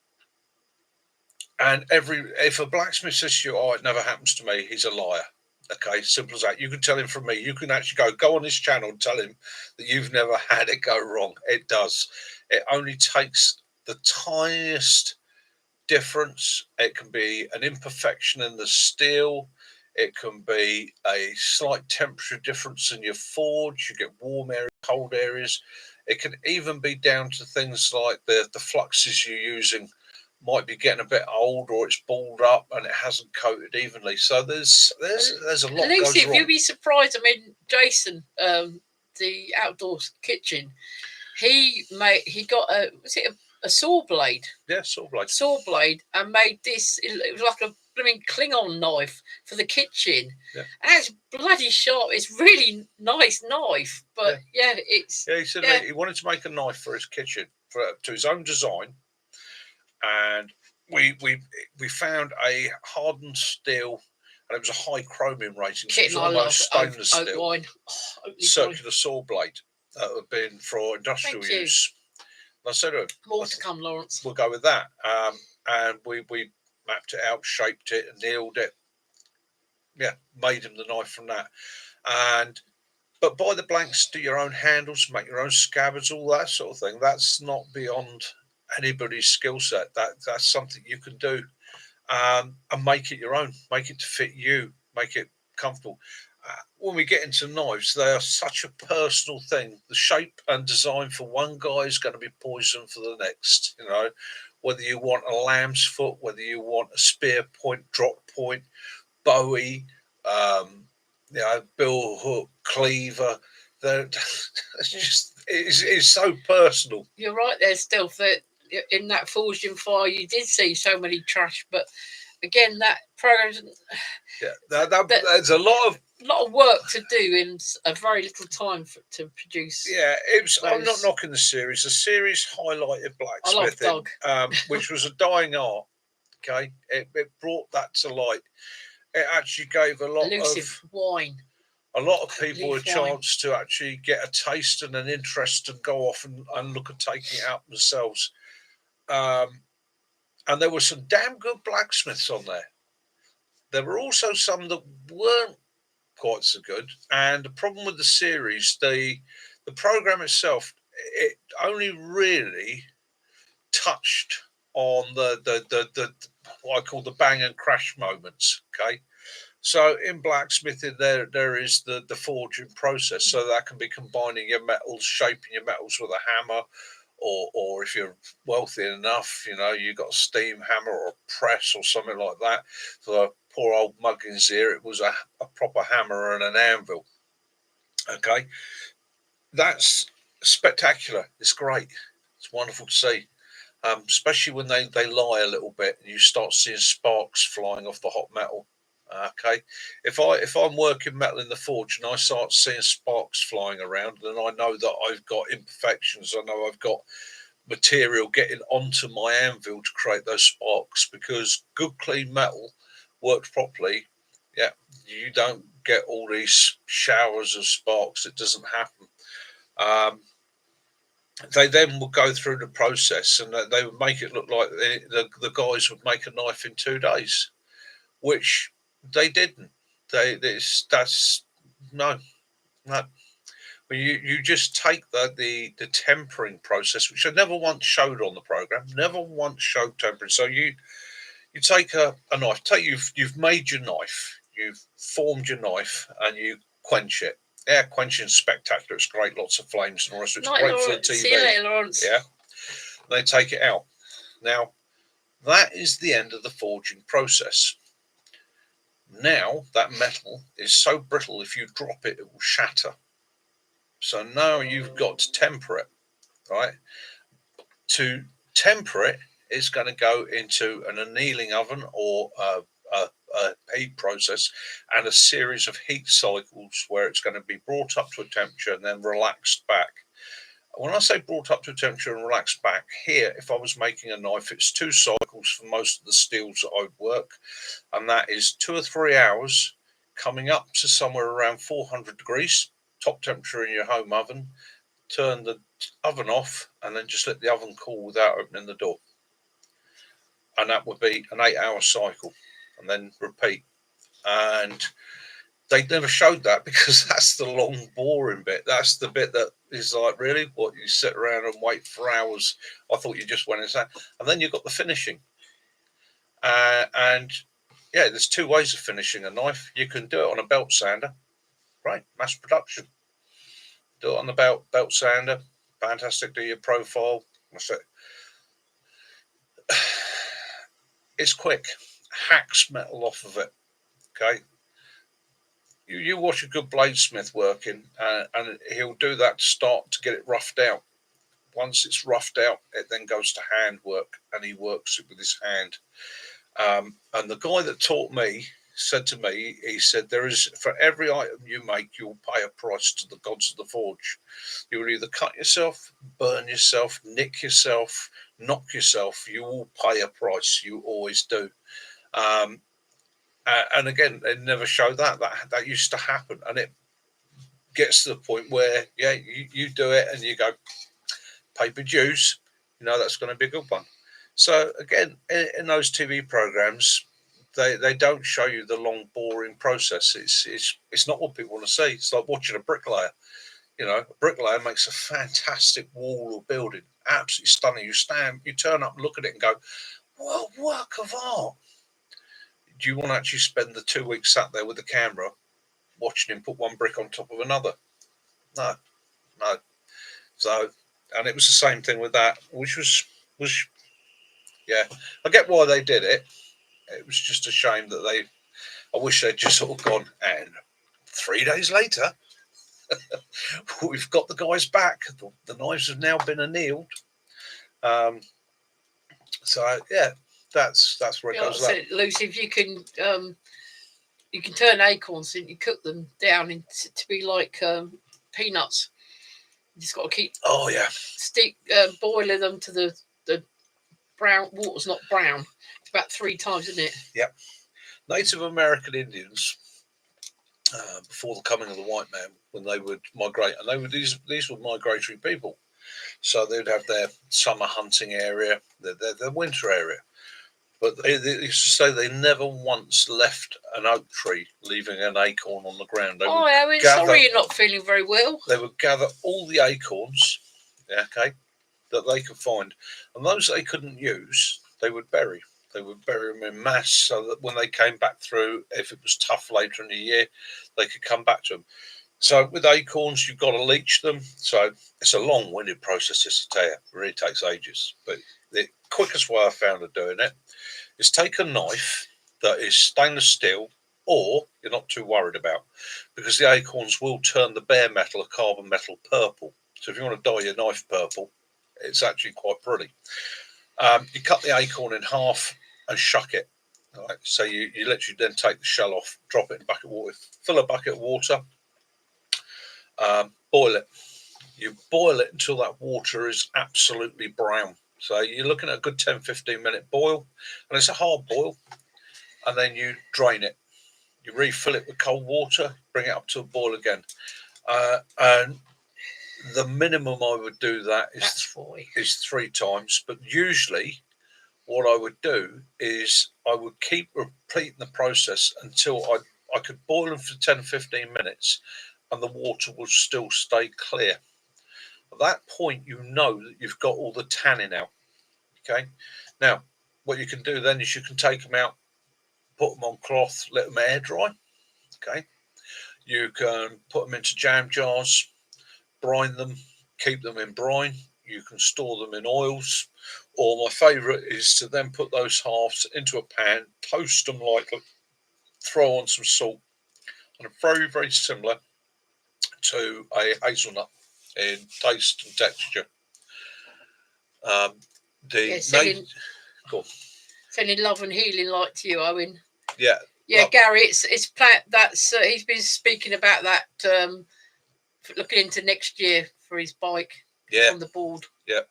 and if a blacksmith says to you, "Oh, it never happens to me," he's a liar. Okay, simple as that. You can tell him from me. You can actually go on his channel and tell him that you've never had it go wrong. It does. It only takes the tiniest difference. It can be an imperfection in the steel. It can be a slight temperature difference in your forge. You get warm areas, cold areas. It can even be down to things like the fluxes you're using might be getting a bit old, or it's balled up and it hasn't coated evenly. So there's a lot Lucy, goes if wrong. you'd be surprised, I mean, Jason, the outdoor kitchen, he got a saw blade? Yeah, saw blade. Saw blade, and made this. It was like a blooming Klingon knife for the kitchen. Yeah. And it's bloody sharp. It's really nice knife, but it's he said he wanted to make a knife for his kitchen to his own design, and we found a hardened steel, and it was a high chromium rating, so it was almost stainless steel, circular saw blade that had been for industrial use. And I said to him, more to come, Lawrence. We'll go with that. And we mapped it out, shaped it, annealed it. Yeah, made him the knife from that. But buy the blanks, do your own handles, make your own scabbards, all that sort of thing. That's not beyond anybody's skill set. That's something you can do, and make it your own. Make it to fit you. Make it comfortable. When we get into knives, they are such a personal thing. The shape and design for one guy is going to be poison for the next. You know, whether you want a lamb's foot, whether you want a spear point, drop point, Bowie, you know, bill hook, cleaver. It's so personal. You're right there, still. That in that Forged in Fire, you did see so many trash, but again, that program. Yeah, there's a lot of work to do in a very little time to produce. Yeah, it was. I'm not knocking the series. The series highlighted blacksmithing, which was a dying art. Okay, it brought that to light. It actually gave a lot of wine. A lot of people a chance to actually get a taste and an interest and go off and look at taking it out themselves. And there were some damn good blacksmiths on there. There were also some that weren't quite so good. And the problem with the series, the program itself, it only really touched on the what I call the bang and crash moments. Okay. So in blacksmithing, there is the forging process. So that can be combining your metals, shaping your metals with a hammer, or if you're wealthy enough, you know, you got a steam hammer or a press or something like that. For poor old Muggins here, it was a proper hammer and an anvil. Okay, that's spectacular. It's great. It's wonderful to see. Especially when they lie a little bit and you start seeing sparks flying off the hot metal. Okay, if I'm working metal in the forge and I start seeing sparks flying around, then I know that I've got imperfections. I know I've got material getting onto my anvil to create those sparks, because good clean metal worked properly. Yeah, you don't get all these showers of sparks. It doesn't happen. They then would go through the process, and they would make it look like the guys would make a knife in 2 days, which they didn't. That's no. But you just take the tempering process, which I never once showed on the program. Never once showed tempering. So you take a knife. You've made your knife. You've formed your knife, and you quench it. Yeah, quenching's spectacular. It's great. Lots of flames and all the rest. It's great for the TV. See you later, Lawrence. Yeah. They take it out. Now, that is the end of the forging process. Now, that metal is so brittle, if you drop it, it will shatter. So now you've got to temper it, right? To temper it, it's going to go into an annealing oven or a heat process, and a series of heat cycles where it's going to be brought up to a temperature and then relaxed back. When I say brought up to a temperature and relaxed back, here, if I was making a knife, it's 2 cycles for most of the steels that I work, and that is 2 or 3 hours coming up to somewhere around 400 degrees, top temperature in your home oven, turn the oven off, and then just let the oven cool without opening the door. And that would be an 8-hour cycle, and then repeat. And they never showed that because that's the long, boring bit. That's the bit that is like, really, what, you sit around and wait for hours? I thought you just went inside. And then you've got the finishing. And yeah, there's two ways of finishing a knife. You can do it on a belt sander, right? Mass production. Do it on the belt sander. Fantastic. Do your profile. That's it. It's quick. Hacks metal off of it. Okay. You watch a good bladesmith working, and he'll do that to start to get it roughed out. Once it's roughed out, it then goes to hand work, and he works it with his hand. And the guy that taught me said to me, he said, there is, for every item you make, you'll pay a price to the gods of the forge. You will either cut yourself, burn yourself, nick yourself, knock yourself. You will pay a price. You always do. And again, they never show that used to happen. And it gets to the point where, yeah, you do it and you go, paper dues, that's going to be a good one. So again, in those TV programs, they don't show you the long, boring process. It's not what people want to see. It's like watching a bricklayer. A bricklayer makes a fantastic wall or building, absolutely stunning. You turn up and look at it and go, what a work of art. Do you want to actually spend the 2 weeks sat there with the camera watching him put one brick on top of another? No. So, and it was the same thing with that, which was yeah, I get why they did it. It was just a shame that I wish they'd just sort of gone, and 3 days later, we've got the guys back. The knives have now been annealed. So yeah, that's where it goes. Like Lucy, if you can turn acorns and you cook them down to be like peanuts. You just got to keep boiling them to the brown. Water's not brown. It's about 3 times, isn't it? Yep. Native American Indians, before the coming of the white man, when they would migrate, and these were migratory people, so they'd have their summer hunting area, their winter area. But they used to say they never once left an oak tree, leaving an acorn on the ground. Sorry you're not feeling very well. They would gather all the acorns, that they could find, and those they couldn't use, they would bury. They would bury them in mass, so that when they came back through, if it was tough later in the year, they could come back to them. So with acorns, you've got to leach them. So it's a long-winded process, just to tell you. It really takes ages. But the quickest way I found of doing it is take a knife that is stainless steel, or you're not too worried about, because the acorns will turn the bare metal, a carbon metal, purple. So if you want to dye your knife purple, it's actually quite pretty. You cut the acorn in half and shuck it. Right? So you literally then take the shell off, drop it in a bucket of water, fill a bucket of water, boil it. You boil it until that water is absolutely brown. So you're looking at a good 10-15 minute boil, and it's a hard boil. And then you drain it. You refill it with cold water, bring it up to a boil again. And the minimum I would do that is 3 times. But usually what I would do is I would keep repeating the process until I could boil them for 10-15 minutes and the water will still stay clear. At that point, you know that you've got all the tannin out. Okay. Now, what you can do then is you can take them out, put them on cloth, let them air dry. Okay. You can put them into jam jars, brine them, keep them in brine. You can store them in oils. Or my favourite is to then put those halves into a pan, toast them lightly, throw on some salt, and very, very similar to a hazelnut in taste and texture. Sending love and healing light to you, Owen. Yeah. Yeah, Gary, it's that's he's been speaking about that, looking into next year for his bike. Yeah. On the board. Yeah.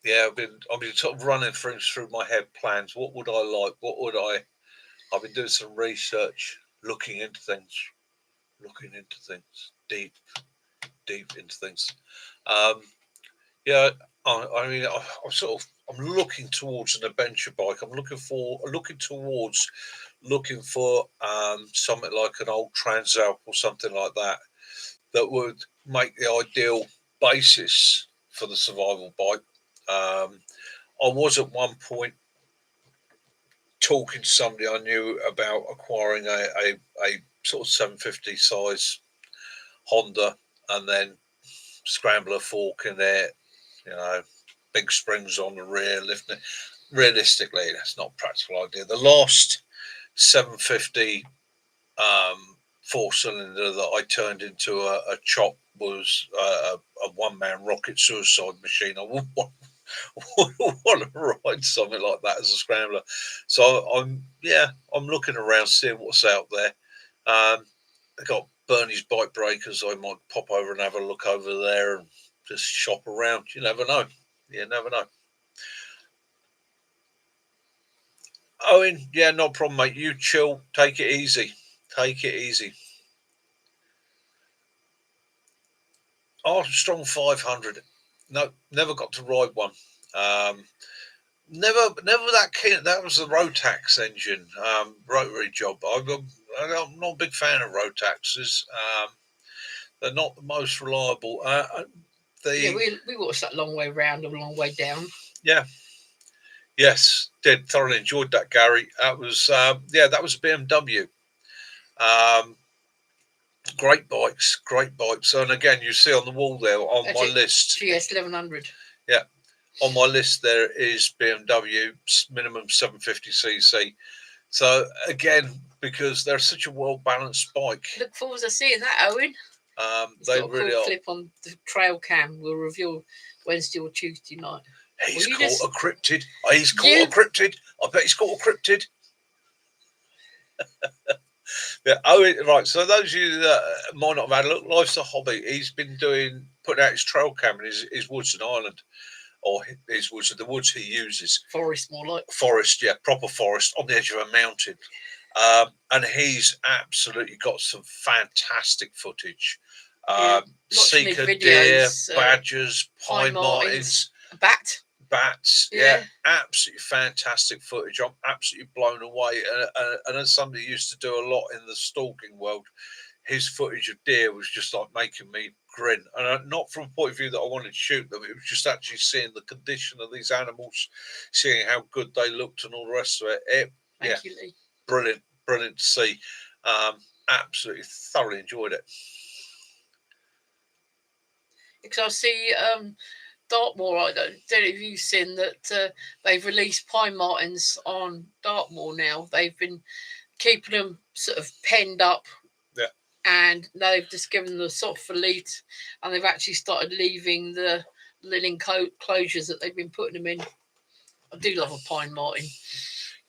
I've been sort of running through my head plans. What would I like? I've been doing some research, looking into things deep. deep into things. Um, yeah, I mean, I'm looking towards an adventure bike. I'm looking for something like an old Transalp or something like that that would make the ideal basis for the survival bike. I was at one point talking to somebody I knew about acquiring a sort of 750 size Honda and then scrambler fork in there, you know, big springs on the rear, lifting it. Realistically, that's not a practical idea. The last 750 four cylinder that I turned into a chop was a one man rocket suicide machine. I wouldn't want to ride something like that as a scrambler. So I'm looking around, seeing what's out there. I got Bernie's bike breakers. I might pop over and have a look over there and just shop around. You never know. You never know. Owen, yeah, no problem, mate. You chill. Take it easy. Take it easy. Armstrong 500. No, never got to ride one. Um, never that keen. That was the Rotax engine, rotary job. I'm not a big fan of Rotaxes. They're not the most reliable. Yeah, The we watched that long way round and long way down. Yeah, yes, did thoroughly enjoyed that, Gary. That was that was a BMW. Um, great bikes. And again, you see on the wall there on That's my it, list. GS 1100. Yeah, on my list there is BMW minimum 750cc. So again, because they're such a well balanced bike, Look forward to seeing that, Owen. they got a really cool are. clip on the trail cam. We'll reveal Wednesday or Tuesday night. He's caught a cryptid. He's caught a cryptid. I bet he's caught a cryptid. Yeah. Oh, right. So those of you that might not have had a look, life's a hobby. He's been putting out his trail cam in his woods in Ireland, or his woods, the woods he uses. Forest, more like. Forest, yeah, proper forest on the edge of a mountain. And he's absolutely got some fantastic footage. Seeker deer, badgers, pine martins, bats. Yeah, absolutely fantastic footage. I'm absolutely blown away. And as somebody who used to do a lot in the stalking world, his footage of deer was just like making me grin. And not from a point of view that I wanted to shoot them, it was just actually seeing the condition of these animals, seeing how good they looked and all the rest of it. Thank you, Lee. Brilliant to see. Absolutely thoroughly enjoyed it. Because I see Dartmoor, I don't know if you've seen that they've released pine martins on Dartmoor now. They've been keeping them sort of penned up. Yeah. And now they've just given them the soft release, and they've actually started leaving the little enclosures that they've been putting them in. I do love a pine martin.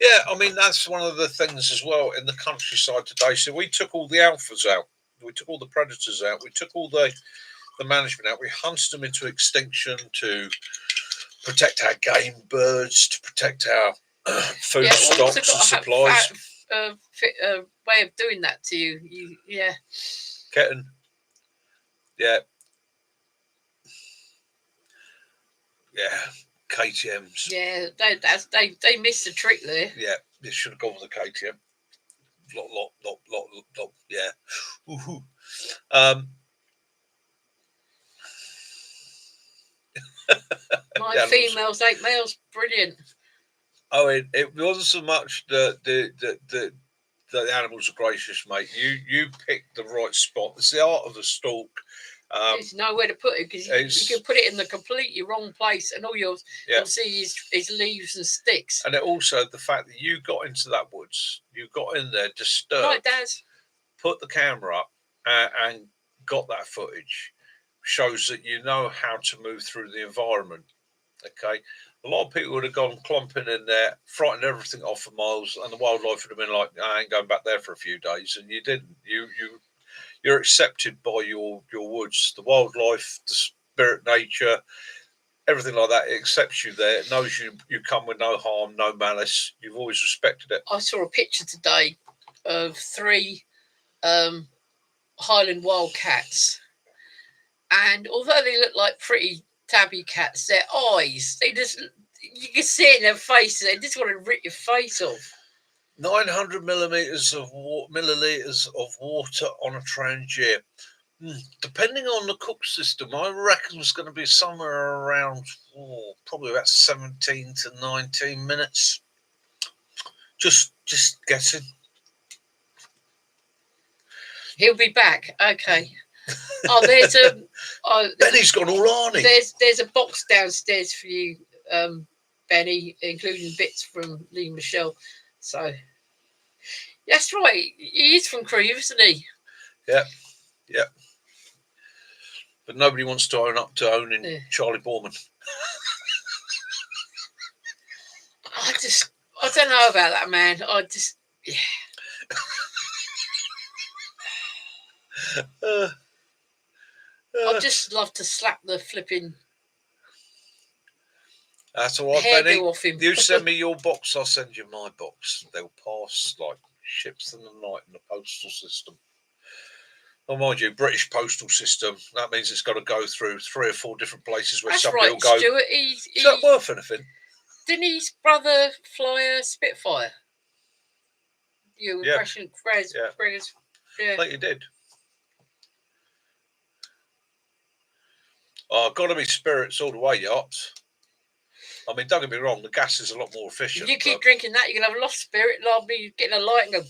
Yeah, I mean, that's one of the things as well in the countryside today. So we took all the alphas out. We took all the predators out. We took all the management out. We hunted them into extinction to protect our game birds, to protect our food stocks and supplies. Way of doing that to you. Kitten. Yeah. KTMs. Yeah, they missed the trick there. Yeah, they should have gone with the KTM. Yeah. Woohoo. Nine females, 8 males, brilliant. Oh, it wasn't so much the animals are gracious, mate. You picked the right spot. It's the art of the stalk. There's nowhere to put it because you can put it in the completely wrong place, and all you'll see is leaves and sticks. And also the fact that you got into that woods, you got in there disturbed, right, Dad, put the camera up and got that footage, shows that you know how to move through the environment. Okay, a lot of people would have gone clumping in there, frightened everything off for miles, and the wildlife would have been like, "I ain't going back there for a few days," and you didn't. You're accepted by your woods, the wildlife, the spirit, nature, everything like that. It accepts you there. It knows you come with no harm, no malice. You've always respected it. I saw a picture today of 3 Highland wildcats, And although they look like pretty tabby cats, their eyes, you can see it in their faces, they just want to rip your face off. 900 milliliters of water on a Trangier. Depending on the cook system, I reckon it's going to be somewhere around probably about 17 to 19 minutes. Just guessing. He'll be back. Okay. Oh, there's a. Benny's gone all Arnie. There's a box downstairs for you, Benny, including bits from Lee Michelle. So that's right. He is from Crewe, isn't he? Yeah. But nobody wants to own up to owning Charlie Borman. I don't know about that, man. I'd just love to slap the flipping. That's all right, Benny. Off him. You send me your box, I'll send you my box. They'll pass like ships in the night in the postal system. Oh, mind you, British postal system, that means it's got to go through 3 or 4 different places where somebody will go. Stuart, is that worth anything? Didn't his brother fly a Spitfire? Impression, yeah. I think he did. Oh, got to be spirits all the way, yachts. I mean, don't get me wrong, the gas is a lot more efficient. If you keep drinking that, you're going to have lost spirit, and I'll be getting a light and go...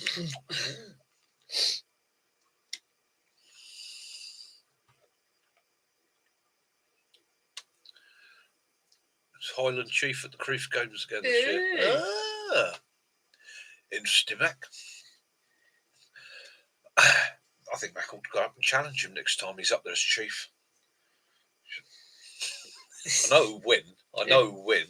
Highland Chief at the Crieff Games again this year. Interesting, Mac. I think Mac will go up and challenge him next time he's up there as chief. I know he'll win. I know he'll win.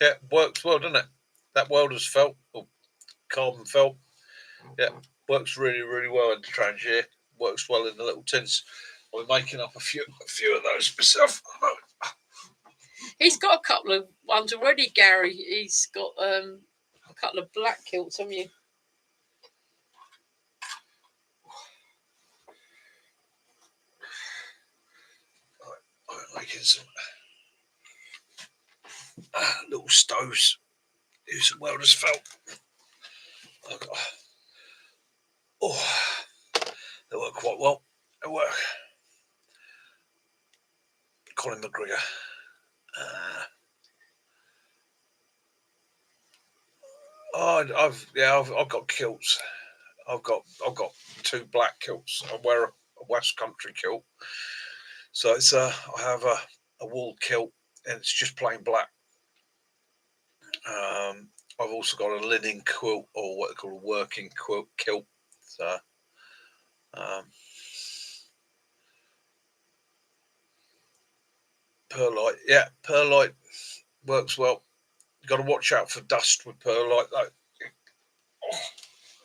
Yeah, works well, doesn't it? That welder's felt, or carbon felt. Yeah, works really, really well in the Trangier. Works well in the little tins. I'm making up a few of those myself. He's got a couple of ones already, Gary. He's got a couple of black kilts, haven't you? I'm making some little stoves. Use some welder's felt. Oh, they work quite well. They work. Colin McGregor. I've got kilts. I've got 2 black kilts. I wear a West Country kilt. So it's I have a wool kilt and it's just plain black. I've also got a linen quilt, or what they call a working kilt. So perlite, perlite works well. You've got to watch out for dust with perlite though.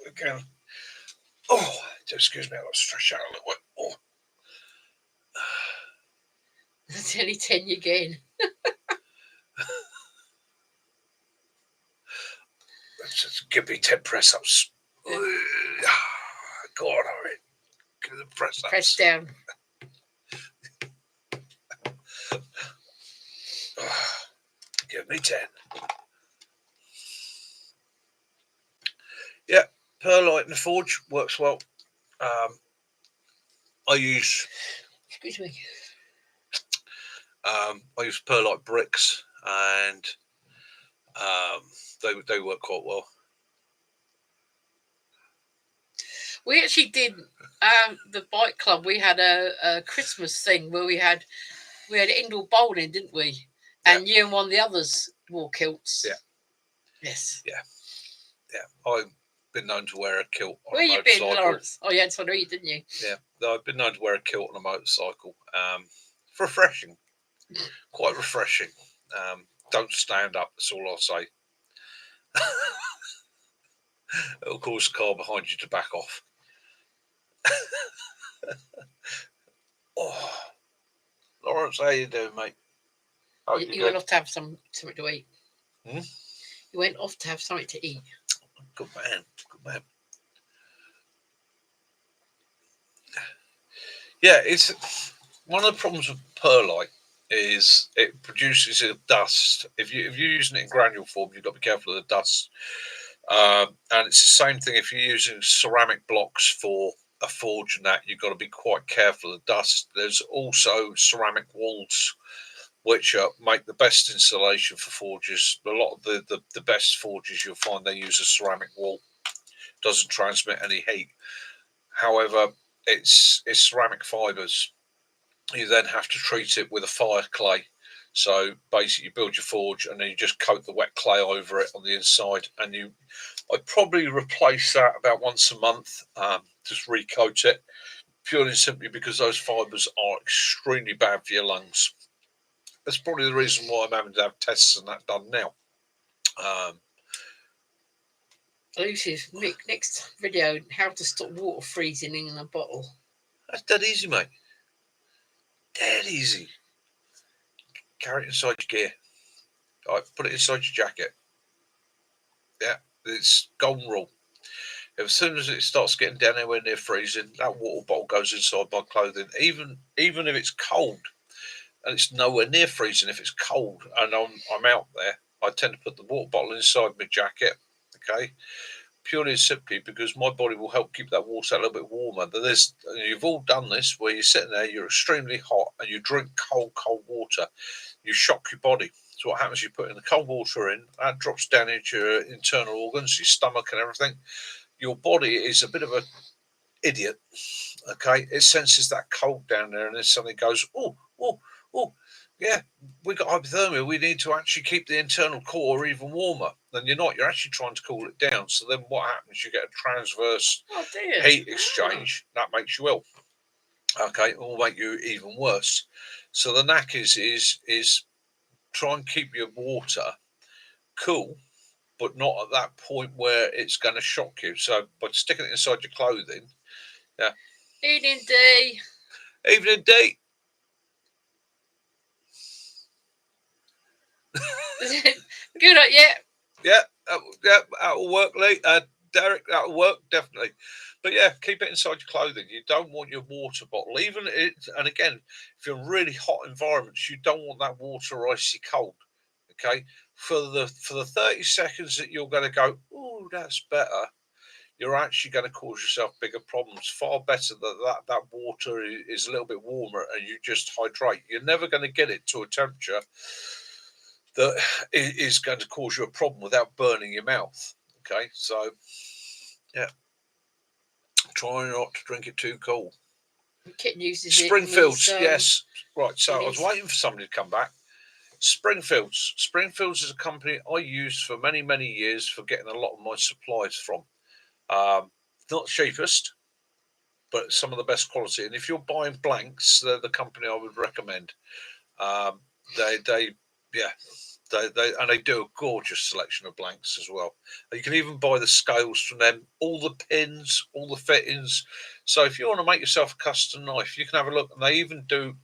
Again. Excuse me, I've got to stretch out a little bit. That's only 10 you gain. Just give me 10 press ups. Go on, hurry. Give the press ups. Press down. Give me 10. Yeah, perlite in the forge works well. I use. Excuse me. I use perlite bricks, and they work quite well. We actually did the bike club. We had a Christmas thing where we had indoor bowling, didn't we? And you and one of the others wore kilts. Yeah. Yes. Yeah. I've been known to wear a kilt on Where a motorcycle. Where you been, Lawrence? Oh, you had to read, didn't you? Yeah. I've been known to wear a kilt on a motorcycle. It's refreshing. Quite refreshing. Don't stand up. That's all I'll say. It'll cause the car behind you to back off. Lawrence, how you doing, mate? Oh, You went off to have something to eat. Hmm? You went off to have something to eat. Good man. Good man. Yeah, it's one of the problems with perlite is it produces a dust. If you're using it in granule form, you've got to be careful of the dust. And it's the same thing if you're using ceramic blocks for a forge and that, you've got to be quite careful of the dust. There's also ceramic walls which make the best insulation for forges. A lot of the best forges you'll find they use a ceramic wall. Doesn't transmit any heat. However, it's ceramic fibres. You then have to treat it with a fire clay. So basically, you build your forge and then you just coat the wet clay over it on the inside. And I'd probably replace that about once a month. Just recoat it, purely and simply because those fibres are extremely bad for your lungs. That's probably the reason why I'm having to have tests and that done now. Lucy's next video: how to stop water freezing in a bottle. That's dead easy, mate. Dead easy. Carry it inside your gear. All right, put it inside your jacket. Yeah, it's golden rule. As soon as it starts getting down anywhere near freezing, that water bottle goes inside my clothing. Even if it's cold, and it's nowhere near freezing. If it's cold and I'm out there, I tend to put the water bottle inside my jacket. Okay, purely and simply because my body will help keep that water a little bit warmer. But you've all done this where you're sitting there, you're extremely hot, and you drink cold water. You shock your body. So what happens? You put in the cold water in, that drops down into your internal organs, your stomach, and everything. Your body is a bit of an idiot. Okay, it senses that cold down there, and then suddenly goes, oh, yeah, we got hypothermia. We need to actually keep the internal core even warmer. Then you're not. You're actually trying to cool it down. So then what happens? You get a transverse heat exchange that makes you ill. Okay, it will make you even worse. So the knack is try and keep your water cool, but not at that point where it's going to shock you. So by sticking it inside your clothing, yeah. Evening D. Evening D. Good, yeah. Yeah, that'll work, Lee. Derek, that'll work definitely. But yeah, keep it inside your clothing. You don't want your water bottle, even it. And again, if you're in really hot environments, you don't want that water icy cold. Okay, for the 30 seconds that you're going to go, oh, that's better. You're actually going to cause yourself bigger problems. Far better that water is a little bit warmer and you just hydrate. You're never going to get it to a temperature that is going to cause you a problem without burning your mouth. Okay, so yeah, try not to drink it too cold. Kit uses Springfields, it yes, right. So I was waiting for somebody to come back. Springfields is a company I used for many years for getting a lot of my supplies from. Not the cheapest, but some of the best quality. And if you're buying blanks, they're the company I would recommend. They yeah, they do a gorgeous selection of blanks as well. You can even buy the scales from them, all the pins, all the fittings. So if you want to make yourself a custom knife, you can have a look. And they even do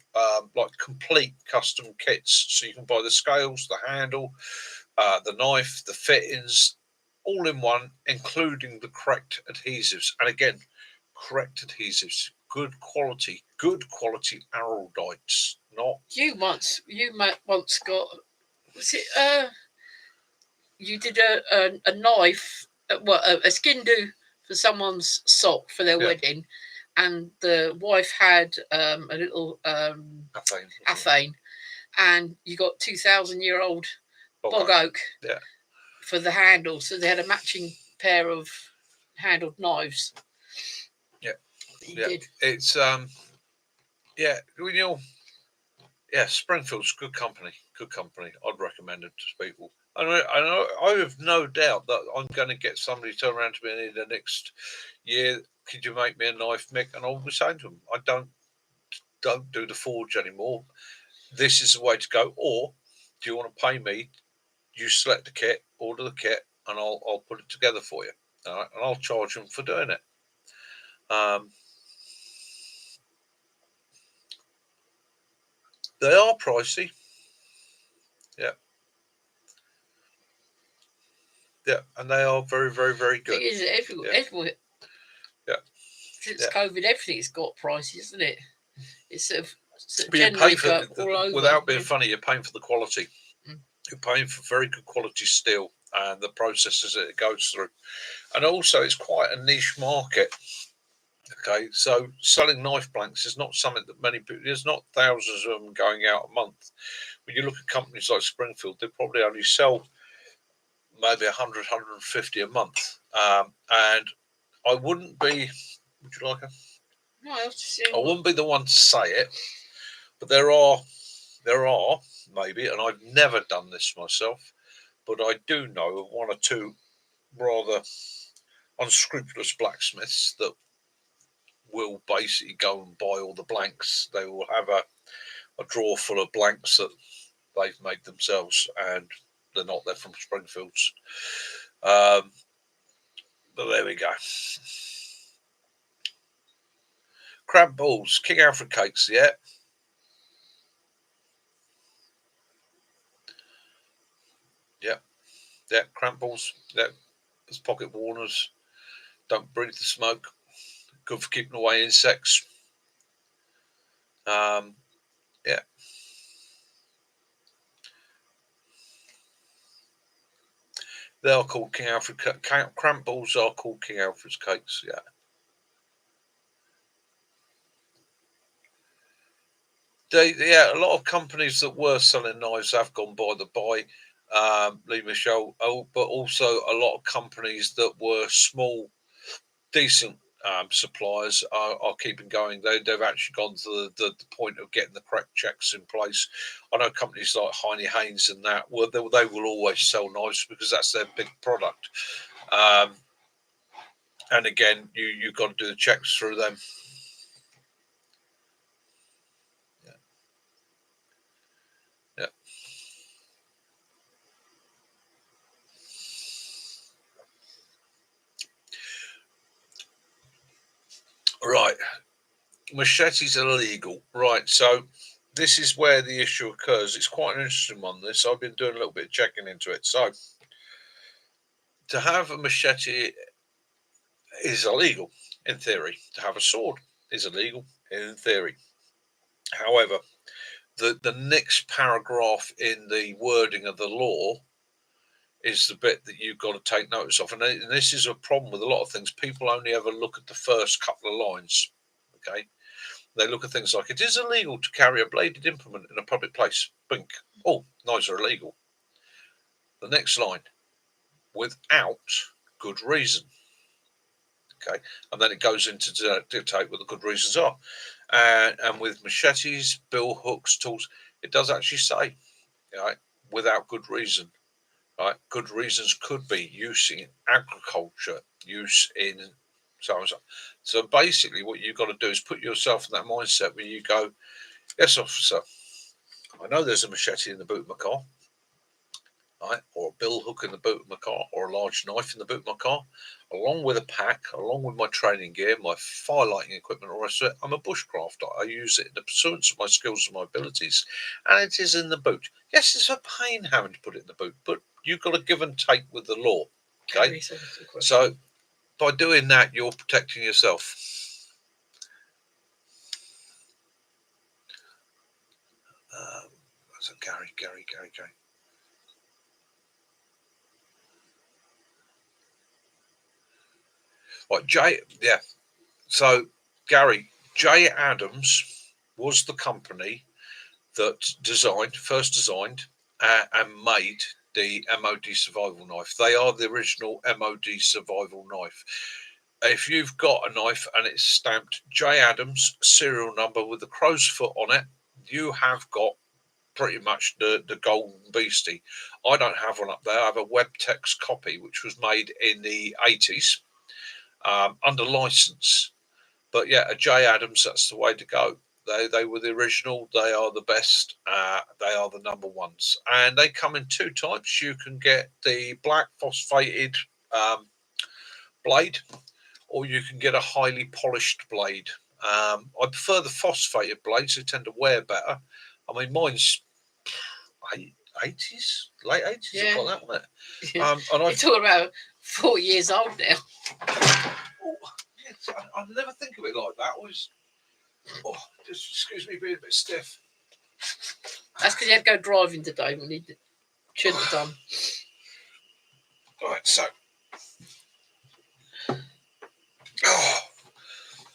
like complete custom kits. So you can buy the scales, the handle, the knife, the fittings, all in one, including the correct adhesives. And again, correct adhesives, good quality araldites, not. You once got, was it you did a knife, a skin do for someone's sock for their wedding, and the wife had a little athane, and you got 2,000-year-old bog oak for the handle, so they had a matching pair of handled knives. Did. It's Springfield's good company. I'd recommend it to people. And I have no doubt that I'm going to get somebody to turn around to me in the next year. Could you make me a knife, Mick? And I'll be saying to them, I don't do the forge anymore. This is the way to go. Or do you want to pay me? You select the kit, order the kit, and I'll put it together for you. All right, and I'll charge them for doing it. They are pricey. Yeah. Yeah, and they are very, very, very good. Thing is, everywhere Yeah. since COVID, everything's got prices, isn't it? It's sort of But you pay generally for, all over. without being funny, you're paying for the quality. Mm. You're paying for very good quality steel and the processes that it goes through. And also, it's quite a niche market. Okay, so selling knife blanks is not something that many people, there's not thousands of them going out a month. When you look at companies like Springfield, they probably only sell maybe 100, 150 a month. And I wouldn't be, would you like a? No, I was just saying. I wouldn't be the one to say it, but there are maybe, and I've never done this myself, but I do know of one or two rather unscrupulous blacksmiths that will basically go and buy all the blanks. They will have a drawer full of blanks that they've made themselves, and they're not. They're from Springfields. But there we go. Crab balls, King Alfred cakes, yeah. Yeah, yeah, cramp balls, yeah, as pocket warners. Don't breathe the smoke. Good for keeping away insects. Yeah. They are called King Alfred. Cramp balls are called King Alfred's cakes. Yeah. A lot of companies that were selling knives have gone by the by, Lee Michelle. Oh, but also a lot of companies that were small, decent suppliers are keeping going. They've actually gone to the point of getting the correct checks in place. I know companies like Heine Haynes and that, well, they will always sell knives because that's their big product. And again, you've got to do the checks through them. Yeah. Yeah. Right. Machetes are illegal. Right. So this is where the issue occurs. It's quite an interesting one. This I've been doing a little bit of checking into it. So to have a machete is illegal in theory. To have a sword is illegal in theory. However, the next paragraph in the wording of the law is the bit that you've got to take notice of. And this is a problem with a lot of things. People only ever look at the first couple of lines. Okay. They look at things like it is illegal to carry a bladed implement in a public place. Bink. Oh, knives are illegal. The next line, without good reason. Okay. And then it goes into to dictate what the good reasons are. And with machetes, bill hooks, tools, it does actually say, right, without good reason. Right? Good reasons could be use in agriculture, use in so and so. So basically, what you've got to do is put yourself in that mindset where you go, yes, officer, I know there's a machete in the boot of my car, right, or a bill hook in the boot of my car, or a large knife in the boot of my car, along with a pack, along with my training gear, my firelighting equipment, or rest of it. I'm a bushcrafter. I use it in the pursuance of my skills and my abilities, and it is in the boot. Yes, it's a pain having to put it in the boot, but you've got to give and take with the law. Okay, so by doing that, you're protecting yourself. So Gary. Right, yeah. So Gary, J. Adams was the company that first designed and made the MOD survival knife. They are the original MOD survival knife. If you've got a knife and it's stamped J. Adams serial number with the crow's foot on it, you have got pretty much the golden beastie. I don't have one up there. I have a Webtex copy, which was made in the 80s under license. But yeah, a J. Adams, that's the way to go. They were the original. They are the best. They are the number ones, and they come in two types. You can get the black phosphated blade, or you can get a highly polished blade. I prefer the phosphated blades; they tend to wear better. I mean, mine's 80s, late 80s. Yeah. I've got that on it. Yeah. And You're I've talking about 4 years old now. oh, I never think of it like that. Just excuse me being a bit stiff. That's because he had to go driving today when he shouldn't have done. Right, so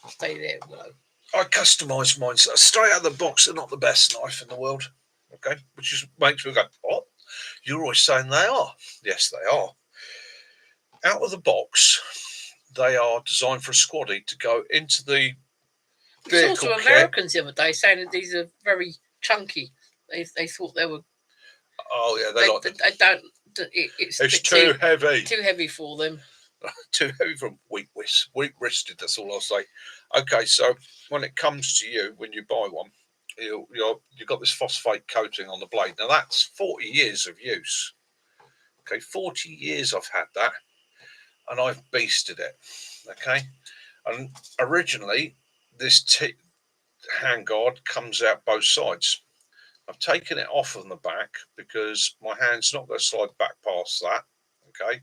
Stay there, Willow. I customised mine so straight out of the box. They're not the best knife in the world, okay? Which is makes me go, what? You're always saying they are. Yes, they are. Out of the box, they are designed for a squaddy to go into the I saw vehicle some kit. Americans the other day saying that these are very chunky. They thought they were. Oh yeah, they like. They don't. It's too heavy. Too heavy for them. Too heavy from weak wristed. That's all I'll say. Okay, so when it comes to you, when you buy one, you've got this phosphate coating on the blade. Now that's 40 years of use. Okay, 40 years I've had that, and I've beasted it. Okay, and originally this handguard comes out both sides. I've taken it off on the back because my hand's not going to slide back past that. Okay,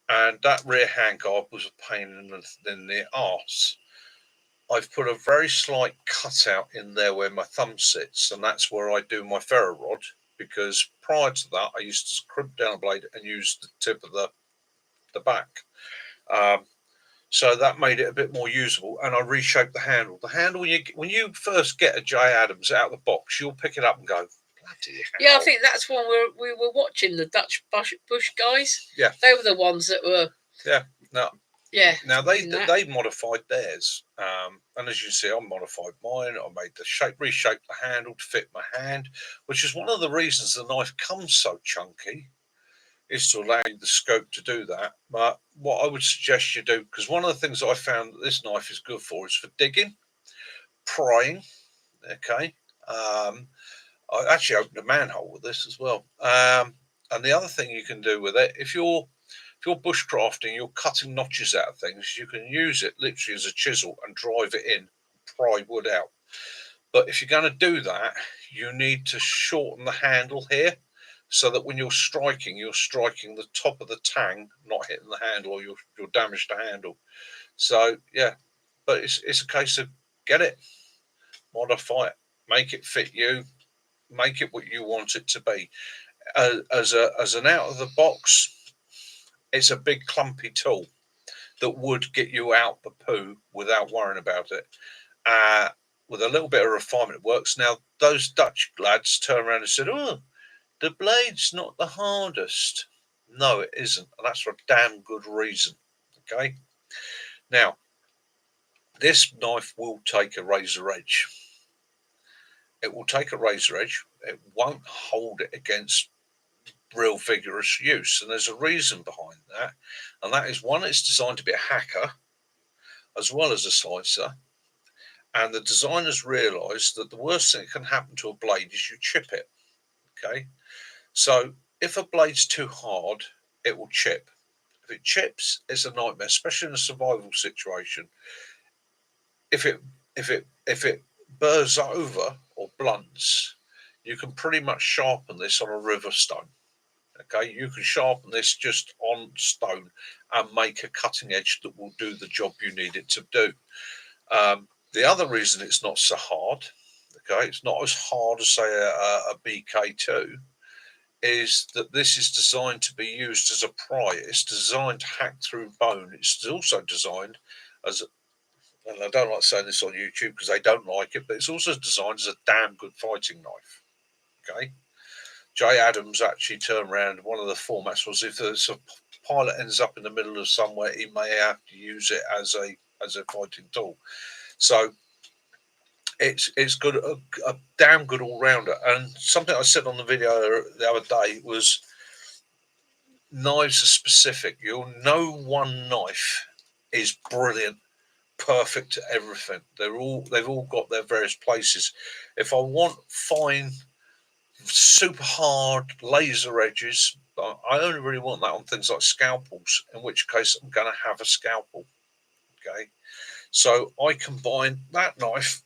and that rear handguard was a pain in the arse. I've put a very slight cutout in there where my thumb sits, and that's where I do my ferro rod, because prior to that I used to crimp down a blade and use the tip of the back. So that made it a bit more usable, and I reshaped the handle. The handle, when you first get a J. Adams out of the box, you'll pick it up and go, bloody hell. Yeah, I think that's when we were watching the Dutch Bush guys. Yeah. They were the ones that were... Yeah, no. Yeah. Now they modified theirs, and as you see, I modified mine. I made reshaped the handle to fit my hand, which is one of the reasons the knife comes so chunky, is to allow you the scope to do that. But what I would suggest you do, because one of the things that I found that this knife is good for is for digging, prying. Okay, I actually opened a manhole with this as well. And the other thing you can do with it, if you're bushcrafting, you're cutting notches out of things, you can use it literally as a chisel and drive it in, pry wood out. But if you're going to do that, you need to shorten the handle here, so that when you're striking the top of the tang, not hitting the handle, or you'll damage the handle. So yeah, but it's a case of get it, modify it, make it fit you, make it what you want it to be. As an out of the box, it's a big clumpy tool that would get you out the poo without worrying about it. With a little bit of refinement, it works. Now those Dutch lads turned around and said, "Oh, the blade's not the hardest." No, it isn't, and that's for a damn good reason. Okay. Now, this knife will take a razor edge. It will take a razor edge. It won't hold it against real vigorous use, and there's a reason behind that, and that is, one, it's designed to be a hacker as well as a slicer, and the designers realised that the worst thing that can happen to a blade is you chip it. Okay, so if a blade's too hard, it will chip. If it chips, it's a nightmare, especially in a survival situation. If it burrs over or blunts, you can pretty much sharpen this on a river stone. Okay, you can sharpen this just on stone and make a cutting edge that will do the job you need it to do. The other reason it's not so hard, okay, it's not as hard as, say, a BK2, is that this is designed to be used as a pry. It's designed to hack through bone. It's also designed as, and I don't like saying this on YouTube because they don't like it, but it's also designed as a damn good fighting knife. Okay. J. Adams actually turned around. One of the formats was, if a pilot ends up in the middle of somewhere, he may have to use it as a fighting tool. So it's good, a damn good all rounder. And something I said on the video the other day was, knives are specific. You'll know one knife is brilliant, perfect to everything. They've all got their various places. If I want fine, super hard laser edges, I only really want that on things like scalpels, in which case I'm going to have a scalpel. Okay, so I combine that knife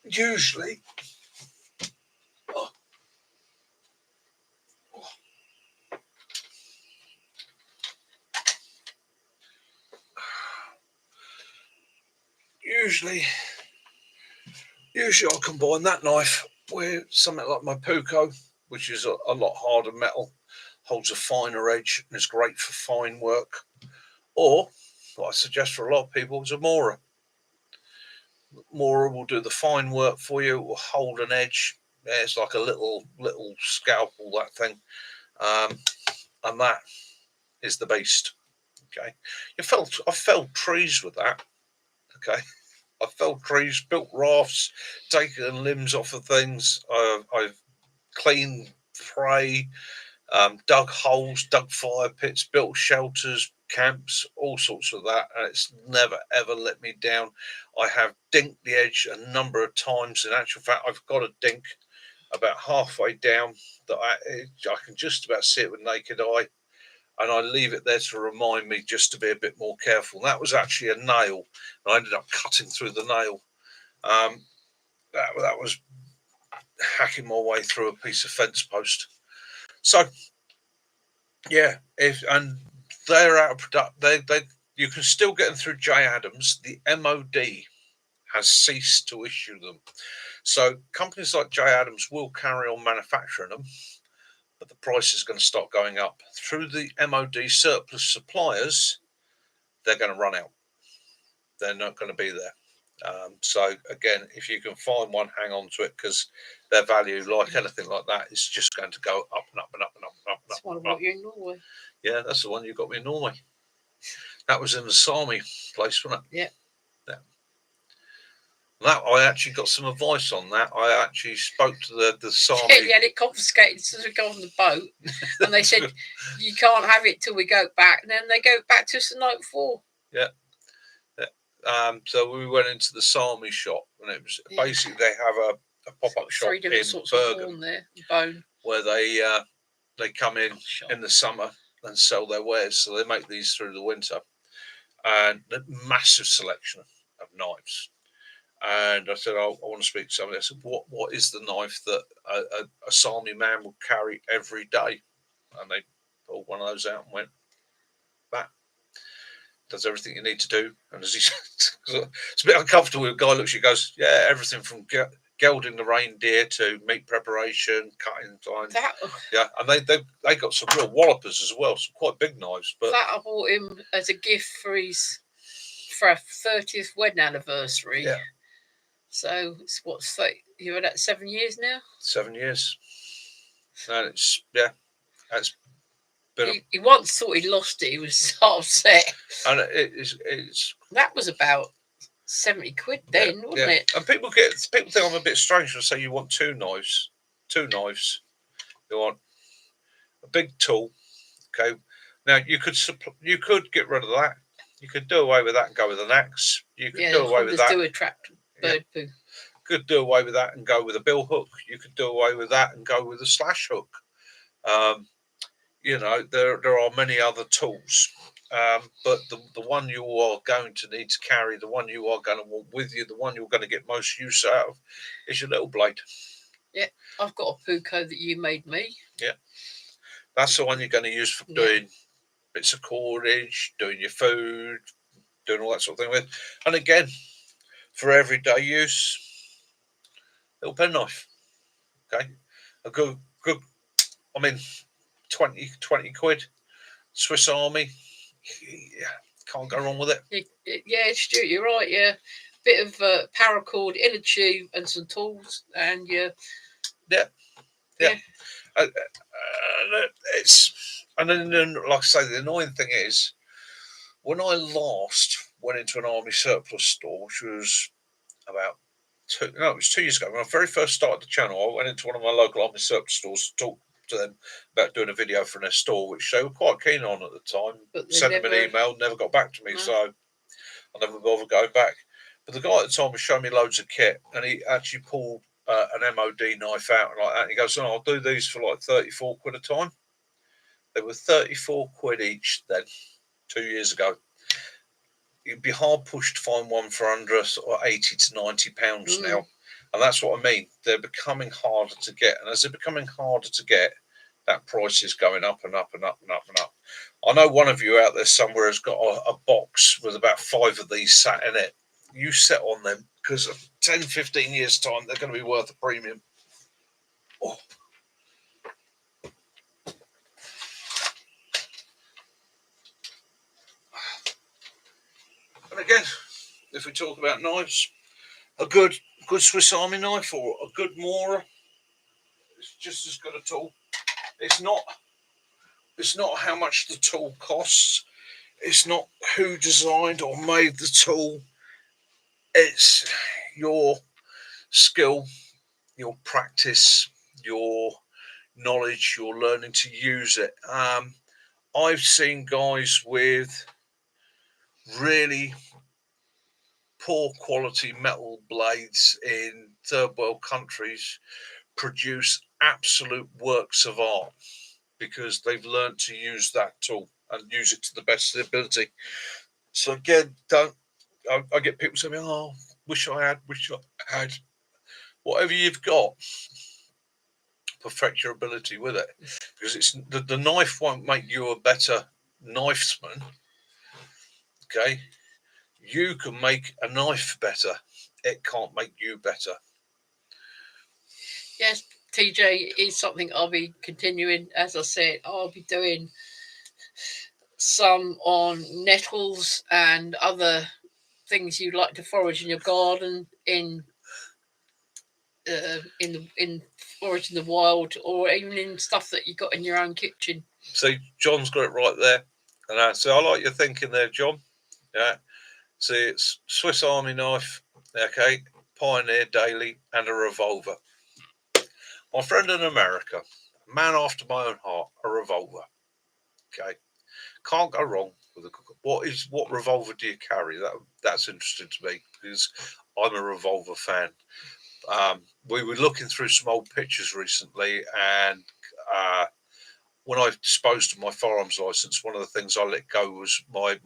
usually usually I combine that knife with something like my Puko, which is a lot harder metal, holds a finer edge, and is great for fine work. Or what I suggest for a lot of people is a Mora. Mora will do the fine work for you. It will hold an edge. Yeah, it's like a little scalpel, that thing, and that is the beast. Okay, I felled trees with that. Okay, I felled trees, built rafts, taken limbs off of things. I've cleaned prey, dug holes, dug fire pits, built shelters, camps, all sorts of that, and it's never ever let me down. I have dinked the edge a number of times. In actual fact, I've got a dink about halfway down that I can just about see it with naked eye, and I leave it there to remind me just to be a bit more careful. And that was actually a nail, and I ended up cutting through the nail. That was hacking my way through a piece of fence post. So yeah, if and they're out of product. They you can still get them through J Adams. The MOD has ceased to issue them. So companies like J Adams will carry on manufacturing them, but the price is going to start going up. Through the MOD surplus suppliers, they're going to run out. They're not going to be there. So again, if you can find one, hang on to it, because their value, like anything like that, is just going to go up and up and up and up and up. That's one of you in Norway. Yeah, that's the one you got me in Norway. That was in the Sami place, wasn't it? Yeah. That I actually got some advice on that. I actually spoke to the Sami. Yeah, you had it confiscated as we go on the boat, and they said you can't have it till we go back. And then they go back to us the night before. Yeah. So we went into the Sami shop, and it was basically they have a pop-up shop in Bergen there, bone, where they come in the summer and sell their wares. So they make these through the winter, and a massive selection of knives. And I said, I want to speak to somebody. I said, what is the knife that a Sami man will carry every day? And they pulled one of those out and went, that does everything you need to do. And as he said, it's a bit uncomfortable. The guy looks at you, goes, yeah, everything from gelding the reindeer to meat preparation, cutting time. Yeah, and they got some real wallopers as well, some quite big knives. But that I bought him as a gift for a 30th wedding anniversary. Yeah. So it's what's you're at 7 years now. 7 years, and it's he once thought he lost it. He was so upset. And it's that was about 70 quid then, wasn't it? And people think I'm a bit strange when I say you want two knives. You want a big tool. Okay. Now you could get rid of that. You could do away with that and go with an axe. You could do away with that. Do attract bird poo. Could do away with that and go with a bill hook. You could do away with that and go with a slash hook. There are many other tools, but the one you are going to need to carry, the one you are going to want with you, the one you're going to get most use out of, is your little blade. Yeah, I've got a Puko that you made me. Yeah, that's the one you're going to use for doing bits of cordage, doing your food, doing all that sort of thing with. And again, for everyday use, little penknife. Okay, a good. I mean, 20 quid, Swiss Army. Yeah, can't go wrong with it. Yeah, Stuart, you're right. Yeah, bit of paracord, inner tube, and some tools, and yeah. And then, like I say, the annoying thing is, when I last went into an army surplus store, which was about 2 years ago, when I very first started the channel, I went into one of my local army surplus stores to talk to them about doing a video for their store, which they were quite keen on at the time. Sent them an email, never got back to me, so I never bothered going back. But the guy at the time was showing me loads of kit, and he actually pulled an MOD knife out and like that. And he goes, "Oh, I'll do these for like 34 quid a time." They were 34 quid each then, 2 years ago. You'd be hard pushed to find one for under sort of 80 to 90 pounds now. And that's what I mean. They're becoming harder to get. And as they're becoming harder to get, that price is going up and up and up and up and up. I know one of you out there somewhere has got a box with about 5 of these sat in it. you set on them, because 10, 15 years time they're going to be worth a premium. Oh. And again, if we talk about knives, a good Swiss Army knife or a good Mora, it's just as good a tool. It's not how much the tool costs. It's not who designed or made the tool. It's your skill, your practice, your knowledge, your learning to use it. I've seen guys with really poor quality metal blades in third world countries produce absolute works of art because they've learned to use that tool and use it to the best of their ability. So again, I get people saying, "Oh, wish I had." Whatever you've got, perfect your ability with it, because it's the knife won't make you a better knifesman. Okay, you can make a knife better. It can't make you better. Yes, TJ is something I'll be continuing. As I said, I'll be doing some on nettles and other things you like to forage in your garden, in forage in the wild, or even in stuff that you got in your own kitchen. See, John's got it right there, and I like your thinking there, John. Yeah. See, it's Swiss Army knife, okay, Pioneer Daily, and a revolver. My friend in America, man after my own heart, a revolver. Okay, can't go wrong with a. What revolver do you carry? That's interesting to me because I'm a revolver fan. We were looking through some old pictures recently, and when I disposed of my firearms license, one of the things I let go was my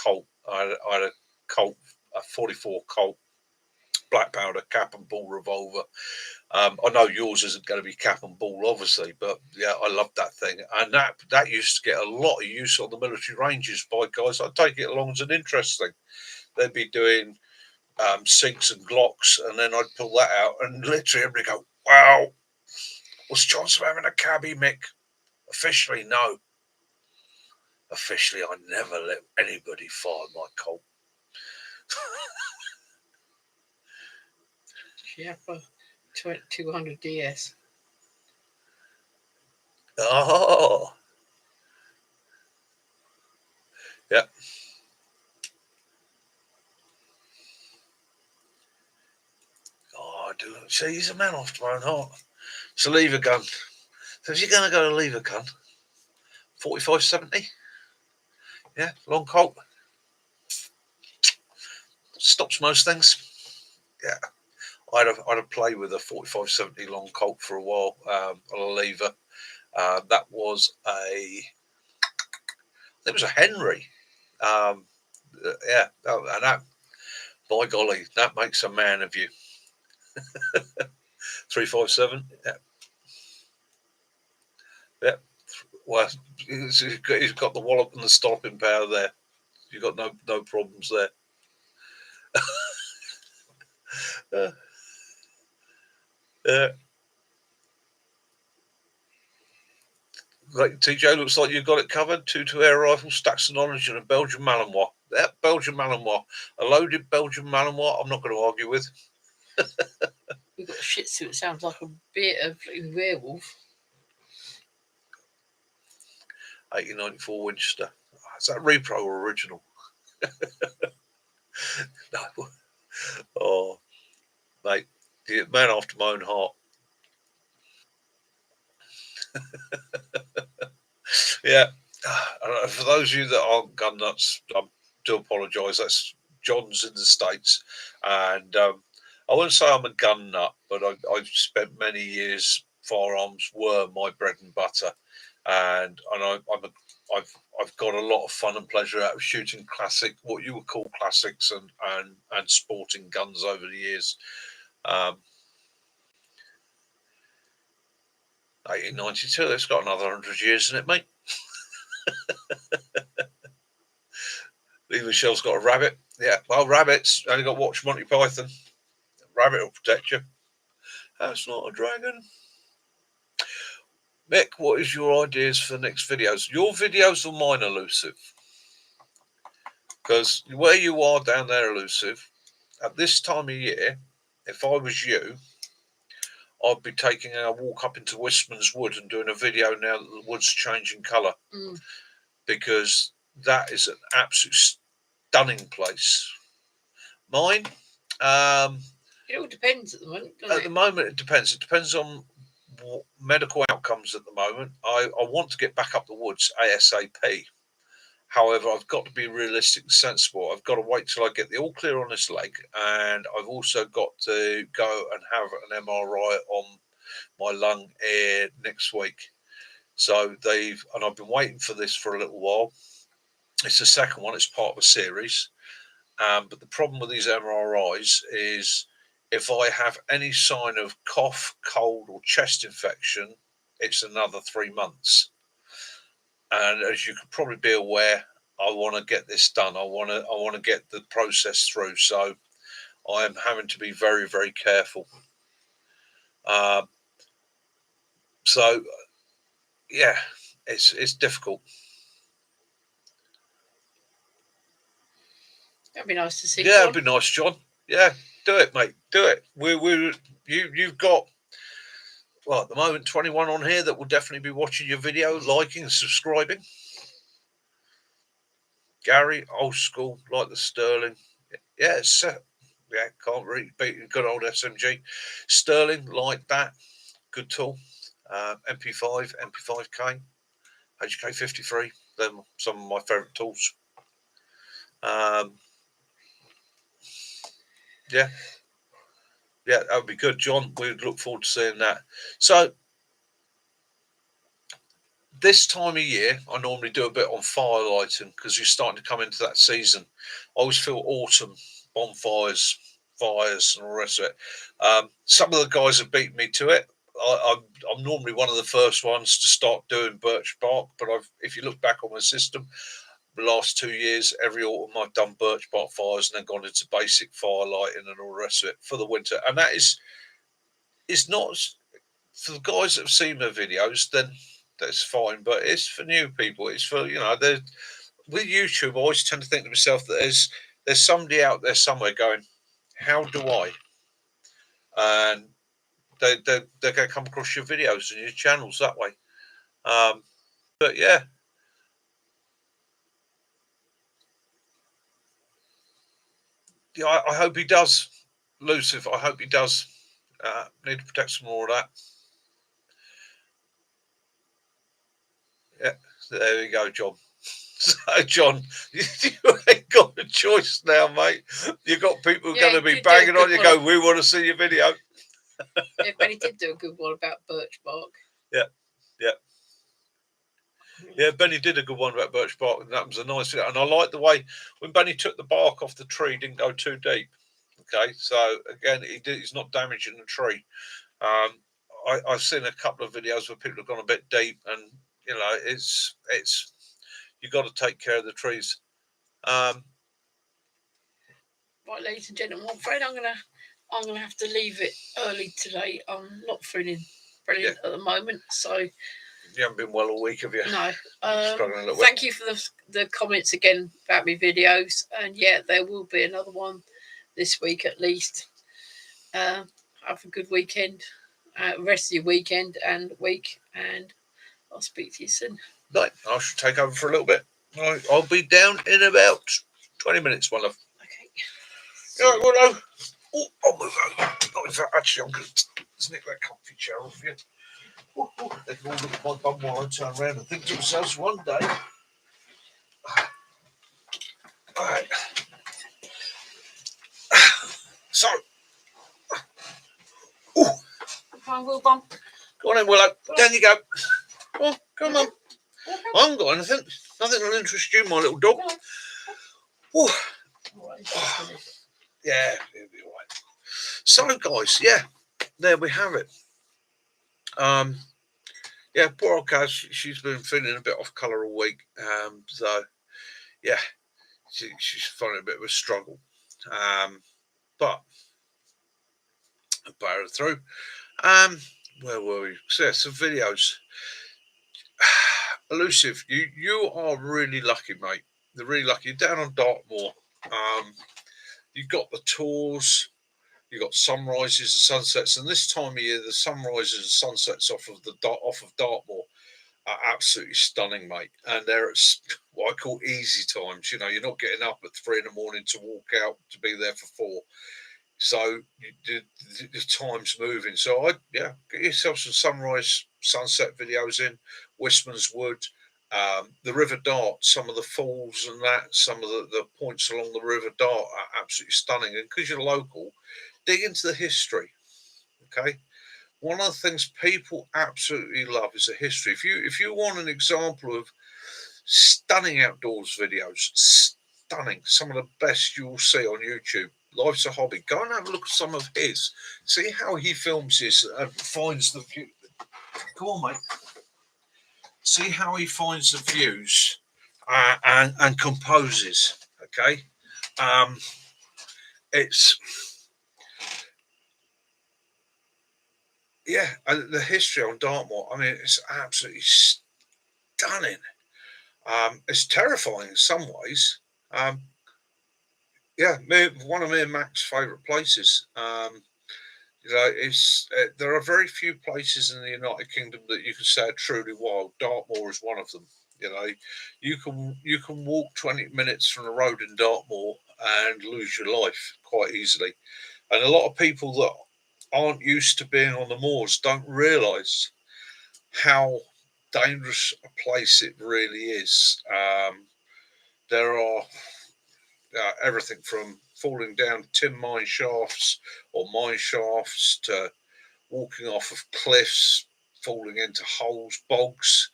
Colt. I had a Colt, a 44 Colt black powder cap and ball revolver. I know yours isn't going to be cap and ball, obviously, but yeah, I love that thing, and that used to get a lot of use on the military ranges by guys. I'd take it along as an interest thing. They'd be doing sinks and glocks, and then I'd pull that out, and literally everybody go, "Wow, was Johnson having a cabbie, Mick?" Officially, no. Officially, I never let anybody fire my Colt. Yeah, for 200 DS. Oh, yeah. Oh, I do. See, he's a man after my own heart. It's a lever gun. So if you're going to go to lever gun, 45-70, yeah, long Colt. Stops most things. Yeah. I had a play with a 45-70 long Colt for a while on a lever. That was it was a Henry. Yeah, and that, by golly, that makes a man of you. 357. Yeah. Yeah. Well, he's got the wallop and the stopping power there. You've got no problems there. Yeah. Like TJ, looks like you've got it covered. Two air rifles, stacks of knowledge, and a Belgian Malinois. That Belgian Malinois, a loaded Belgian Malinois, I'm not going to argue with. We've got a Shih Tzu. It sounds like a bit of werewolf. 1894 Winchester. Is that repro or original? No. Oh, mate, man after my own heart. Yeah. For those of you that aren't gun nuts, I do apologise. That's John's in the States. And I wouldn't say I'm a gun nut, but I've spent many years, firearms were my bread and butter. And I've got a lot of fun and pleasure out of shooting what you would call classics, and sporting guns over the years. 1892, it's got another 100 years in it, mate. Lee Michelle's got a rabbit. Yeah, well, rabbits only got to watch Monty Python. Rabbit will protect you. That's not a dragon. Mick, what is your ideas for next videos? Your videos or mine, Elusive? Because where you are down there, Elusive, at this time of year, if I was you, I'd be taking a walk up into Wistman's Wood and doing a video now that the wood's changing colour. Because that is an absolute stunning place. Mine, it all depends at the moment, doesn't at it? the moment, it depends. It depends on medical outcomes at the moment. I want to get back up the woods ASAP. However, I've got to be realistic and sensible. I've got to wait till I get the all clear on this leg, and I've also got to go and have an MRI on my lung next week. So I've been waiting for this for a little while. It's the second one. It's part of a series. But the problem with these MRIs is if I have any sign of cough, cold, or chest infection, it's another 3 months. And as you could probably be aware, I want to get this done. I want to get the process through. So I am having to be very, very careful. So yeah, it's difficult. That'd be nice to see. Yeah, it'd be nice, John. Yeah, do it, mate. Do it. You've got, well, at the moment 21 on here that will definitely be watching your video, liking and subscribing. Gary, old school, like the Sterling. Yeah, yeah, can't really beat good old SMG. Sterling, like that, good tool. MP5, MP5K, HK53. They're some of my favourite tools. Yeah, that would be good, John. We'd look forward to seeing that. So this time of year, I normally do a bit on fire lighting because you're starting to come into that season. I always feel autumn, bonfires, fires, and all the rest of it. Some of the guys have beaten me to it. I'm normally one of the first ones to start doing birch bark, but if you look back on my system, the last 2 years, every autumn I've done birch bark fires and then gone into basic fire lighting and all the rest of it for the winter. And that is not for the guys that have seen my videos, then that's fine. But it's for new people. It's for, with YouTube, I always tend to think to myself that there's somebody out there somewhere going, how do I? And they're going to come across your videos and your channels that way. But yeah. Yeah, I hope he does, Lucifer. I hope he does. Need to protect some more of that. Yeah, there we go, John. So, John, you ain't got a choice now, mate. You've got people going to be banging on you, go, we want to see your video. Yeah, but he did do a good one about birch bark. Yeah, Benny did a good one about birch bark, and that was a nice video. And I like the way when Benny took the bark off the tree, didn't go too deep. Okay, so again, he's not damaging the tree. I've seen a couple of videos where people have gone a bit deep, and it's you've got to take care of the trees. Right, ladies and gentlemen, I'm afraid I'm gonna have to leave it early today. I'm not feeling brilliant at the moment, so you haven't been well all week, have you? No. Struggling a little thank you for the comments again about my videos, and yeah, there will be another one this week at least. Have a good weekend, rest of your weekend and week, and I'll speak to you soon. Right, I should take over for a little bit. I'll be down in about 20 minutes, my love. Okay. All right, well, no. Oh, I'll move over. Not in fact, actually, I'm going to snick that comfy chair off you. They can all look at my bum while I turn around and think to themselves one day. All right. So. Oh. Come on, Will Bump. Go on in, Willow. Down you go. Oh, come on. I haven't got anything. Nothing will interest you, my little dog. Oh. Yeah, it'll be all right. So, guys, yeah, there we have it. Yeah, poor old Kaz, she's been feeling a bit off colour all week. So, yeah, she's finding a bit of a struggle. But I powered through. Where were we? So, some videos. Elusive, you are really lucky, mate. They're really lucky. You're down on Dartmoor. You've got the tours. You've got sunrises and sunsets, and this time of year, the sunrises and sunsets off of Dartmoor are absolutely stunning, mate. And they're at what I call easy times. You know, you're not getting up at 3 in the morning to walk out to be there for 4. So the time's moving. So get yourself some sunrise, sunset videos in Wistman's Wood, the River Dart, some of the falls and that, some of the points along the River Dart are absolutely stunning. And because you're local, dig into the history. Okay, one of the things people absolutely love is the history. If you want an example of stunning outdoors videos, stunning, some of the best you'll see on YouTube. Life's a Hobby. Go and have a look at some of his. See how he films his and finds the view. Come on, mate. See how he finds the views and composes. Okay, it's the history on Dartmoor. I mean, it's absolutely stunning. It's terrifying in some ways. One of me and Mac's favourite places. It's there are very few places in the United Kingdom that you can say are truly wild. Dartmoor is one of them. You know, you can walk 20 minutes from the road in Dartmoor and lose your life quite easily. And a lot of people that aren't used to being on the moors don't realise how dangerous a place it really is. There are everything from falling down tin mine shafts or mine shafts to walking off of cliffs, falling into holes, bogs.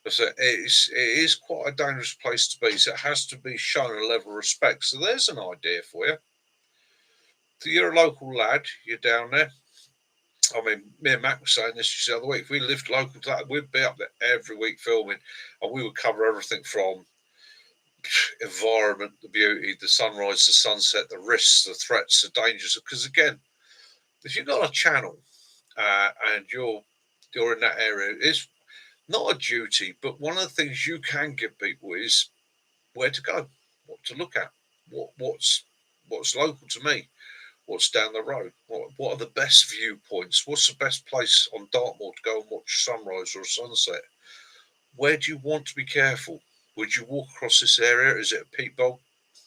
So it is quite a dangerous place to be. So it has to be shown a level of respect. So there's an idea for you. So you're a local lad, you're down there. I mean, me and Mac were saying this just the other week. If we lived local to that, we'd be up there every week filming, and we would cover everything from environment, the beauty, the sunrise, the sunset, the risks, the threats, the dangers. Because again, if you've got a channel and you're in that area, it's not a duty, but one of the things you can give people is where to go, what to look at, what's local to me, what's down the road, what are the best viewpoints, what's the best place on Dartmoor to go and watch sunrise or a sunset. Where do you want to be careful? Would you walk across this area? Is it a peat bog?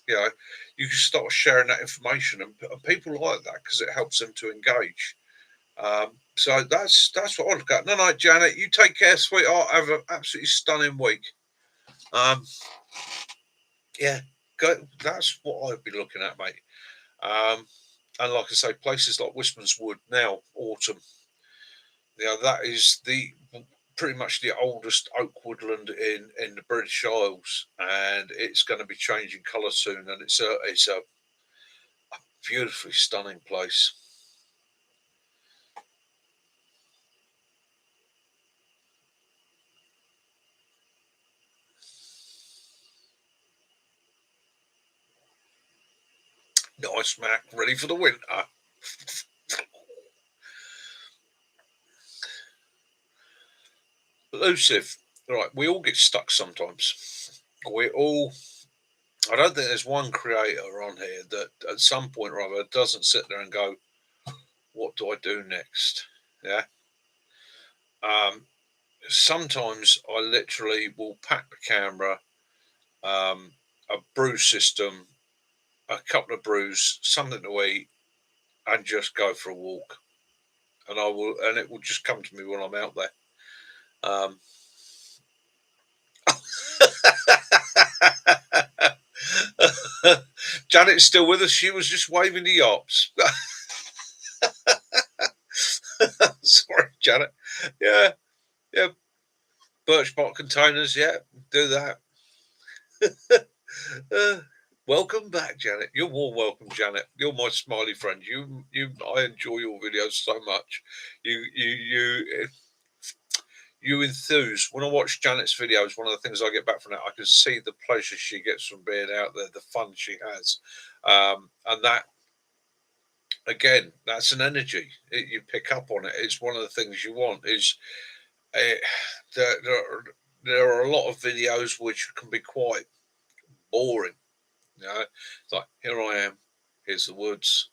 You know, you can start sharing that information, and people like that because it helps them to engage. So that's what I look at. No, Janet, you take care, sweetheart. Have an absolutely stunning week. That's what I'd be looking at, mate. And like I say, places like Wistman's Wood now, autumn. That is pretty much the oldest oak woodland in the British Isles, and it's going to be changing colour soon. And it's a beautifully stunning place. Nice, Mac. Ready for the winter. Elusive. Right, we all get stuck sometimes. I don't think there's one creator on here that at some point or other doesn't sit there and go, what do I do next? Yeah. Sometimes I literally will pack the camera, a brew system, a couple of brews, something to eat, and just go for a walk. And it will just come to me when I'm out there. Janet's still with us. She was just waving the yops. Sorry, Janet. Yeah. Birch bark containers. Yeah, do that. Welcome back, Janet. You're more welcome, Janet. You're my smiley friend. I enjoy your videos so much. You you enthuse. When I watch Janet's videos, one of the things I get back from that, I can see the pleasure she gets from being out there, the fun she has, and that again, that's an energy. You pick up on it. It's one of the things you want. Is uh, there, there, there are a lot of videos which can be quite boring. You know, it's like here I am, here's the woods,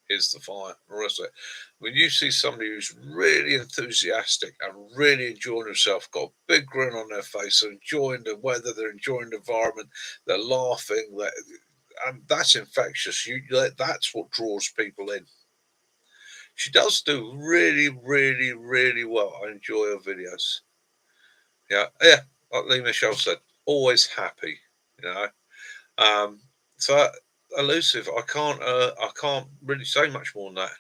here's the fire, the rest of it. When you see somebody who's really enthusiastic and really enjoying themselves, got a big grin on their face, they're enjoying the weather, they're enjoying the environment, they're laughing, and that's infectious. That's what draws people in. She does do really, really, really well. I enjoy her videos. Yeah, yeah. Like Lee Michelle said, always happy. You know. Um, so elusive. I can't really say much more than that.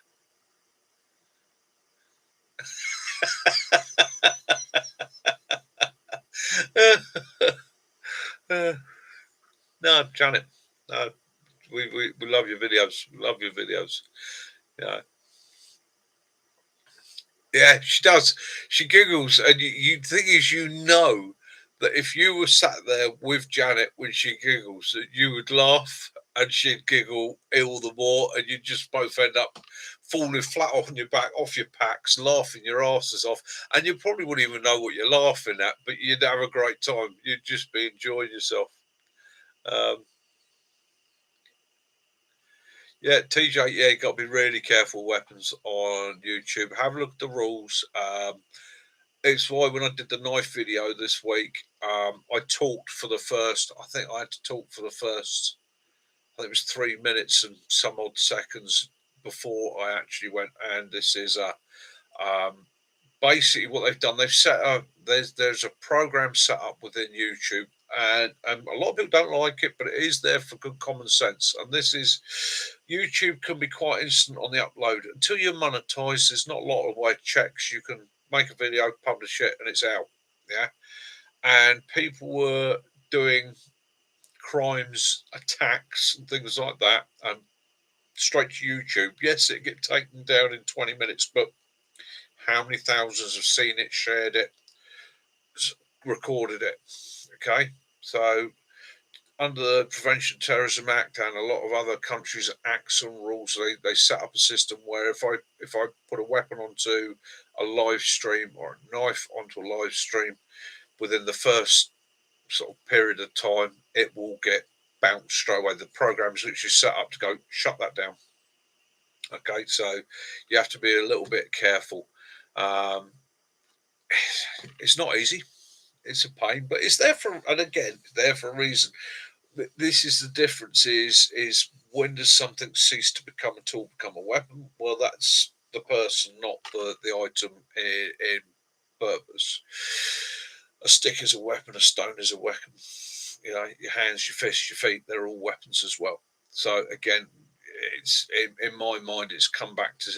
No, Janet. No, we love your videos. Love your videos. Yeah. Yeah, she does. She giggles, and you thing is, that if you were sat there with Janet when she giggles, that you would laugh and she'd giggle all the more, and you'd just both end up falling flat on your back, off your packs, laughing your asses off, and you probably wouldn't even know what you're laughing at, but you'd have a great time. You'd just be enjoying yourself. Um, yeah, TJ, yeah, you got to be really careful with weapons on YouTube. Have a look at the rules. It's why when I did the knife video this week, I talked for the first. I think I had to talk for the first. I think it was 3 minutes and some odd seconds before I actually went. And this is um, basically what they've done. They've set up. There's a program set up within YouTube, and a lot of people don't like it, but it is there for good common sense. And this is YouTube can be quite instant on the upload until you're monetized. There's not a lot of way checks. You can make a video, publish it, and it's out. Yeah, and people were doing crimes, attacks, and things like that, and straight to YouTube. Yes, it get taken down in 20 minutes, but how many thousands have seen it, shared it, recorded it? Okay, so under the Prevention of Terrorism Act and a lot of other countries' acts and rules, they set up a system where if I put a weapon onto a live stream or a knife onto a live stream within the first sort of period of time, it will get bounced straight away. The program is literally set up to go shut that down. Okay, so you have to be a little bit careful. Um, it's not easy. It's a pain, but it's there for, and again, there for a reason. This is the difference: is when does something cease to become a tool, become a weapon? Well, that's the person, not the item in purpose. A stick is a weapon. A stone is a weapon. You know, your hands, your fists, your feet—they're all weapons as well. So again, it's in my mind, it's come back to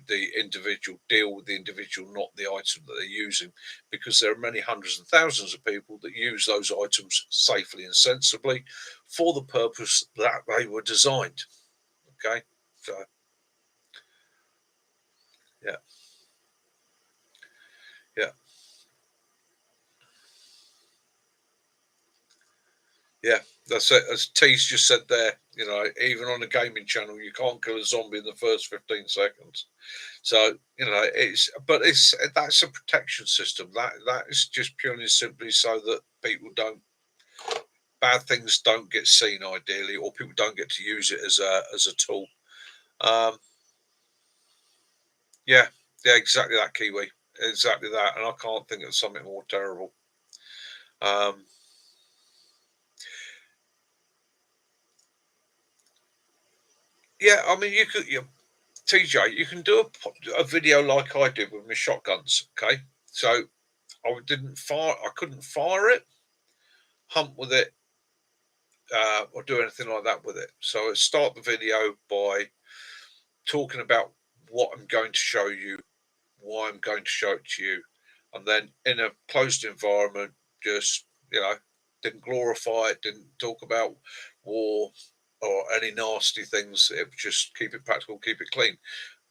the individual, deal with the individual, not the item that they're using, because there are many hundreds and thousands of people that use those items safely and sensibly for the purpose that they were designed. Okay, so yeah, yeah, yeah. That's it. As T's just said there, you know, even on a gaming channel, you can't kill a zombie in the first 15 seconds. So you know, it's that's a protection system. That is just purely and simply so that people don't bad things don't get seen ideally, or people don't get to use it as a tool. Um, yeah, yeah, exactly that, Kiwi, exactly that, and I can't think of something more terrible. Um, yeah, I mean, TJ, you can do a video like I did with my shotguns. Okay, so I couldn't fire it, hunt with it, or do anything like that with it. So I start the video by talking about what I'm going to show you, why I'm going to show it to you, and then in a closed environment, just didn't glorify it, didn't talk about war or any nasty things. It just keep it practical, keep it clean.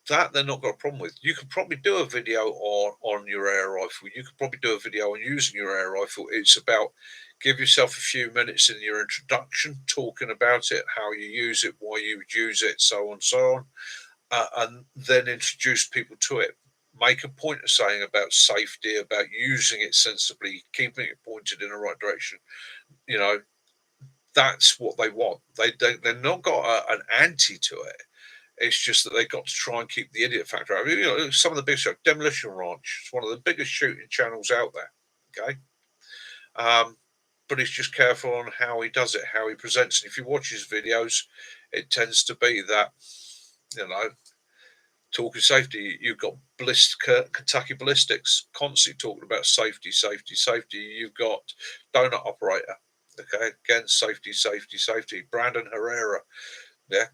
that they're not got a problem with. You could probably do a video on your air rifle. You could probably do a video on using your air rifle. It's about give yourself a few minutes in your introduction, talking about it, how you use it, why you would use it, so on and so on, and then introduce people to it. Make a point of saying about safety, about using it sensibly, keeping it pointed in the right direction. You know, that's what they want. They've not got an anti to it. It's just that they've got to try and keep the idiot factor out. You know, some of the big shows, Demolition Ranch, it's one of the biggest shooting channels out there. Okay, but he's just careful on how he does it, how he presents. And if you watch his videos, it tends to be that, you know, talking safety, you've got Kentucky Ballistics constantly talking about safety, safety, safety. You've got Donut Operator, okay, again, safety, safety, safety. Brandon Herrera, yeah,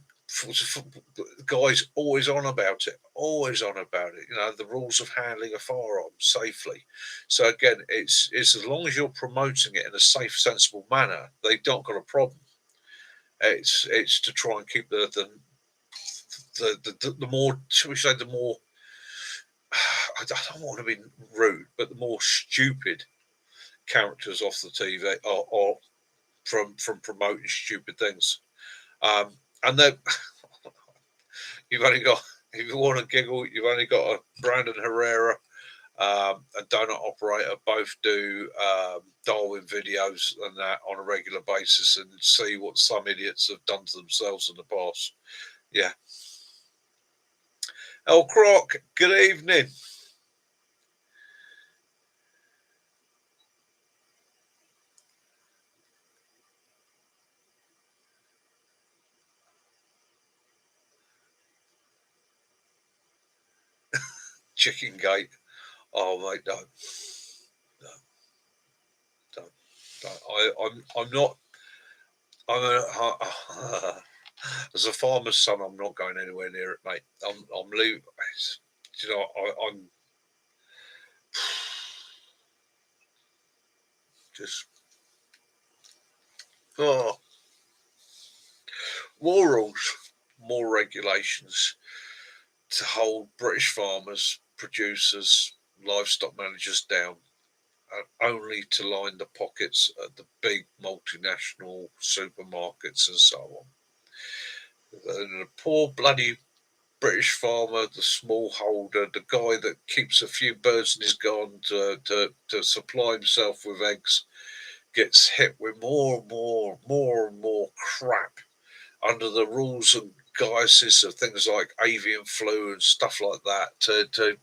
guys always on about it, always on about it. You know, the rules of handling a firearm safely. So again, it's as long as you're promoting it in a safe, sensible manner, they've not got a problem. It's to try and keep the more, shall we say, the more I don't want to be rude, but the more stupid characters off the TV or from promoting stupid things. And then you've only got, if you want to giggle, you've only got a Brandon Herrera, a Donut Operator, both do Darwin videos and that on a regular basis and see what some idiots have done to themselves in the past. Yeah. El Croc, good evening. Chicken Gate. Oh, mate, no. No, don't. I'm not. As a farmer's son, I'm not going anywhere near it, mate. I'm leaving. You know, I'm just oh, more rules, more regulations to hold British farmers, producers, livestock managers down, only to line the pockets of the big multinational supermarkets and so on. The poor bloody British farmer, the smallholder, the guy that keeps a few birds in his garden to supply himself with eggs, gets hit with more and more crap under the rules and guises of things like avian flu and stuff like that to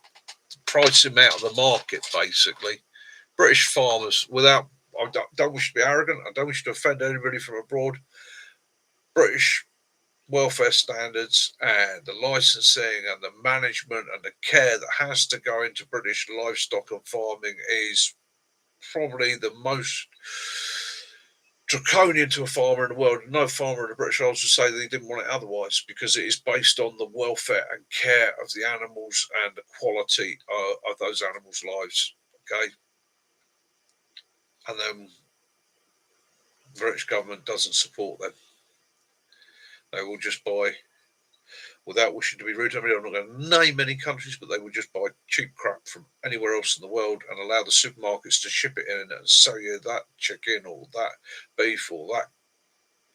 price him out of the market, basically. British farmers, without, I don't wish to be arrogant, I don't wish to offend anybody from abroad. British welfare standards and the licensing and the management and the care that has to go into British livestock and farming is probably the most draconian to a farmer in the world. No farmer in the British Isles would say they didn't want it otherwise because it is based on the welfare and care of the animals and the quality of those animals' lives. Okay. And then the British government doesn't support them. They will just buy, without wishing to be rude, I mean, I'm not going to name any countries, but they will just buy cheap crap from anywhere else in the world and allow the supermarkets to ship it in and sell you that chicken or that beef or that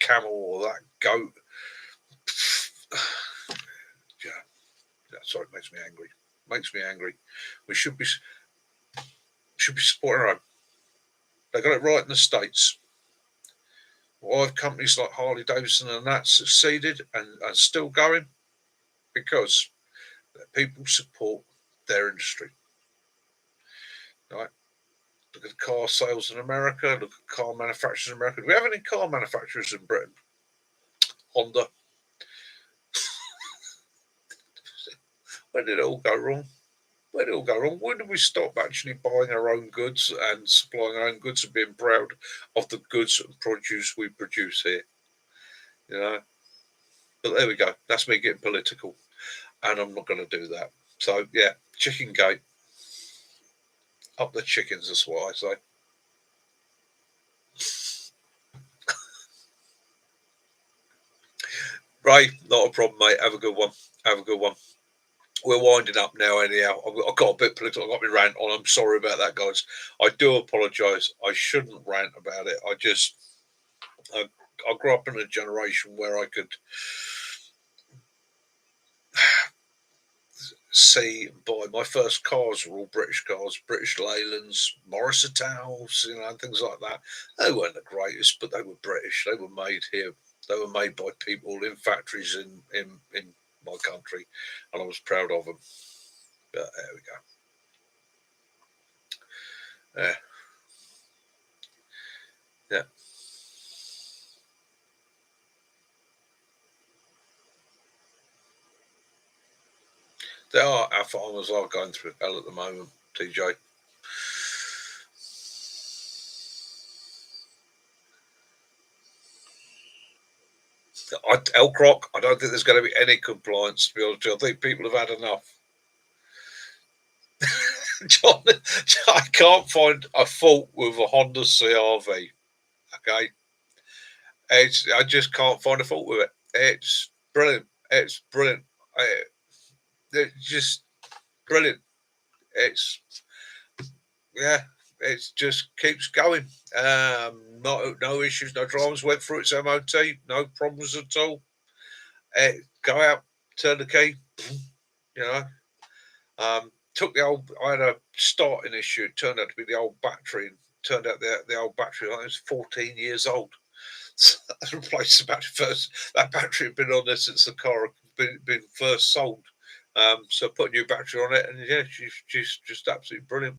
camel or that goat. Yeah, sorry, it makes me angry. Makes me angry. We should be supporting our own. They got it right in the States. Why have companies like Harley Davidson and that succeeded and are still going? Because people support their industry. Right? Look at car sales in America. Look at car manufacturers in America. Do we have any car manufacturers in Britain? Honda. Where did it all go wrong? Where did it all go wrong? When did we stop actually buying our own goods and supplying our own goods and being proud of the goods and produce we produce here? You know. But there we go. That's me getting political, and I'm not going to do that. So yeah, chicken gate. Up the chickens. That's what I say. Ray, not a problem, mate. Have a good one. Have a good one. we're winding up now. Anyhow, I've got a bit political. I've got me rant on. I'm sorry about that, guys. I do apologise. I shouldn't rant about it. I grew up in a generation where I could see and buy. My first cars were all British cars, British Leylands, Morris Towels, things like that. They weren't the greatest, but they were British. They were made here. They were made by people in factories in my country, and I was proud of them. But there we go. Yeah, yeah. Our farmers are going through hell at the moment, TJ. Elk Rock, I don't think there's going to be any compliance, to be honest with you. I think people have had enough. John, I can't find a fault with a Honda CRV. Okay, I just can't find a fault with it. It's brilliant. It's brilliant. It's just brilliant. It's yeah. It just keeps going. No issues, no dramas. Went through its MOT, no problems at all. Go out, turn the key. You know, took the old. I had a starting issue. It turned out to be the old battery. And turned out the old battery. I was 14 years old. So I replaced the battery first. That battery had been on there since the car had been first sold. So I put a new battery on it, and yeah, she's just absolutely brilliant.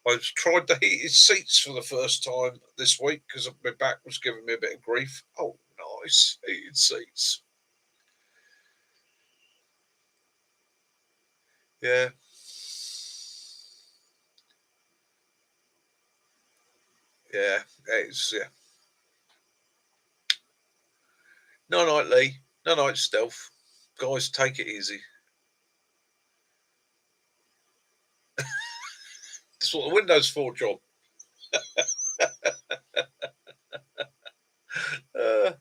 I tried the heated seats for the first time this week because my back was giving me a bit of grief. Oh, nice heated seats. Yeah, yeah, it's yeah. No night, Lee. No night, Stealth. Guys, take it easy. That's what the Windows for, John. Uh,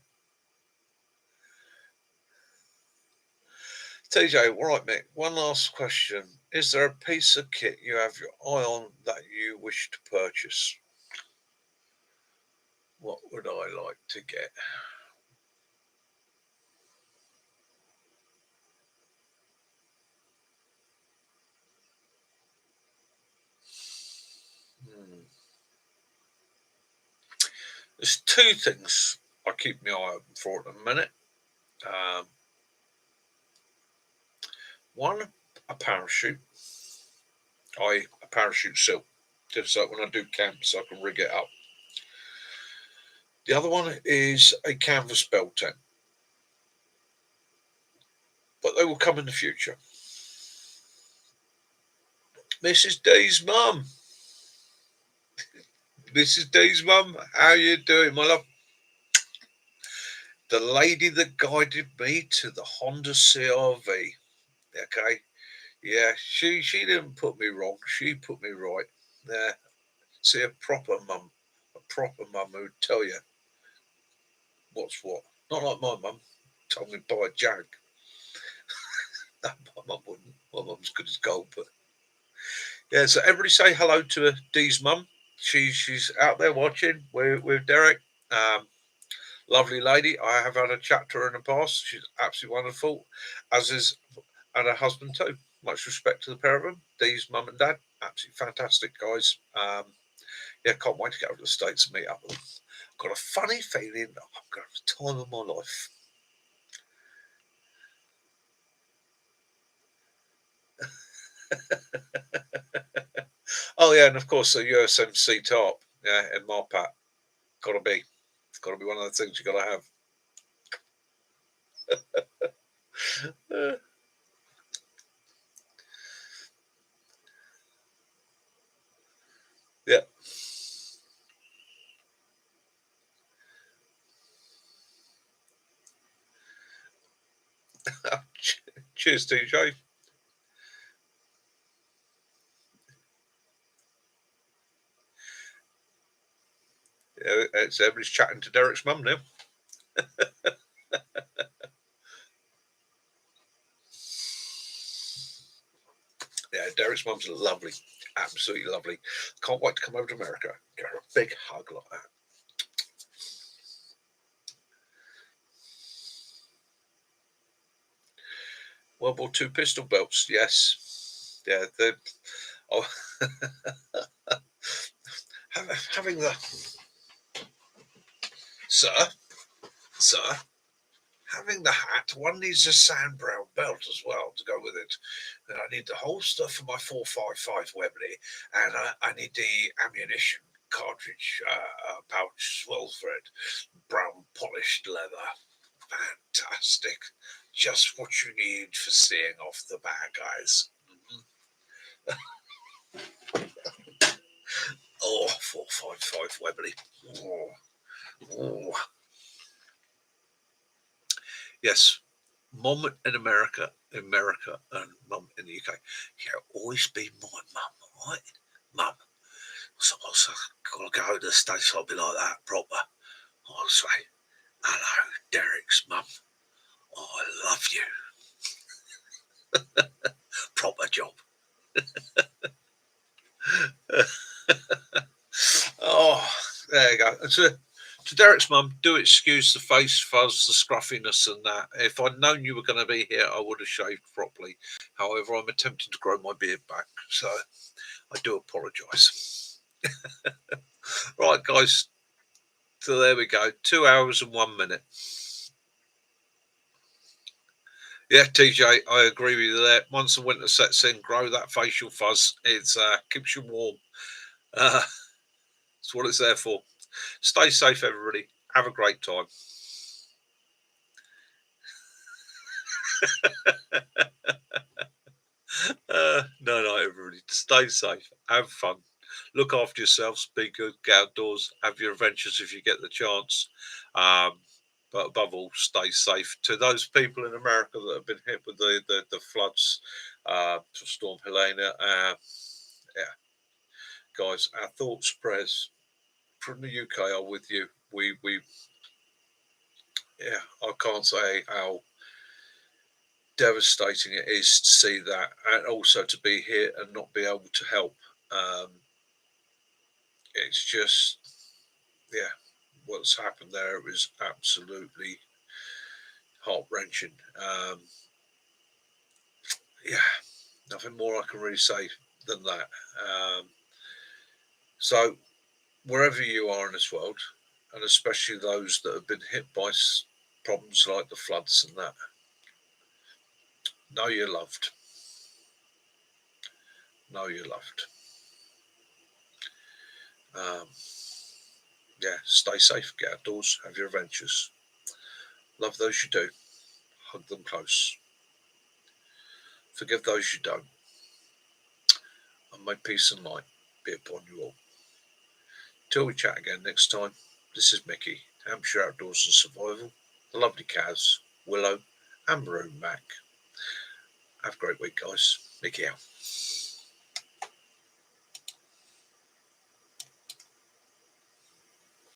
TJ, all right, mate. One last question. Is there a piece of kit you have your eye on that you wish to purchase? What would I like to get? Hmm. There's two things I keep my eye open for at the minute. Um, One, a parachute. A parachute silk, just so when I do camps, I can rig it up. The other one is a canvas bell tent, but they will come in the future. Mrs. D's mum. Mrs. D's mum, how you doing, my love? The lady that guided me to the Honda CRV. Okay, yeah, she didn't put me wrong. She put me right. Yeah, see a proper mum who'd tell you what's what. Not like my mum told me to buy a Jag. No, my mum wouldn't. My mum's good as gold, but yeah. So everybody say hello to Dee's mum. She's out there watching with Derek. Um, Lovely lady. I have had a chat to her in the past. She's absolutely wonderful, as is and her husband too. Much respect to the pair of them. Dee's mum and dad, absolutely fantastic guys. Yeah, can't wait to get over to the States and meet up with them. Got a funny feeling I'm going to have the time of my life. Oh yeah, and of course the USMC tarp, yeah, in Marpat. Got to be, it's got to be one of the things you got to have. Yeah. Cheers, TJ. Yeah, it's everybody's chatting to Derek's mum now. Derek's mum's lovely, absolutely lovely. Can't wait to come over to America. Get her a big hug like that. World War II pistol belts, yes. Yeah, they're oh, having the sir, having the hat, one needs a sand brown belt as well to go with it. And I need the holster for my 4.55 Webley, and I need the ammunition cartridge pouch as well for it. Brown polished leather, fantastic. Just what you need for seeing off the bad guys. Oh, 4.55 Webley. Oh, oh. Yes, mum in America, and mum in the UK. You'll always be my mum, right? Mum. So I've got to go to the States, I'll be like that, proper. I'll say, hello, Derek's mum. I love you. Proper job. Oh, there you go. And to Derek's mum, do excuse the face fuzz, the scruffiness, and that. If I'd known you were going to be here, I would have shaved properly. However, I'm attempting to grow my beard back, so I do apologise. Right, guys. So there we go. 2 hours and 1 minute. Yeah, TJ, I agree with you there. Once the winter sets in, grow that facial fuzz. It keeps you warm. That's what it's there for. Stay safe, everybody. Have a great time. No, everybody. Stay safe. Have fun. Look after yourselves. Be good. Get outdoors. Have your adventures if you get the chance. But above all, stay safe. To those people in America that have been hit with the floods, Storm Helena, yeah, guys, our thoughts, prayers from the UK are with you. Yeah, I can't say how devastating it is to see that, and also to be here and not be able to help. It's just, yeah, what's happened there was absolutely heart wrenching. Yeah, nothing more I can really say than that. So, wherever you are in this world, and especially those that have been hit by problems like the floods and that, know you're loved. Know you're loved. Yeah, stay safe, get outdoors, have your adventures. Love those you do, hug them close. Forgive those you don't. And may peace and light be upon you all. Till we chat again next time, this is Mickey, Hampshire Outdoors and Survival, the lovely Kaz, Willow, and Maroon Mac. Have a great week, guys. Mickey out.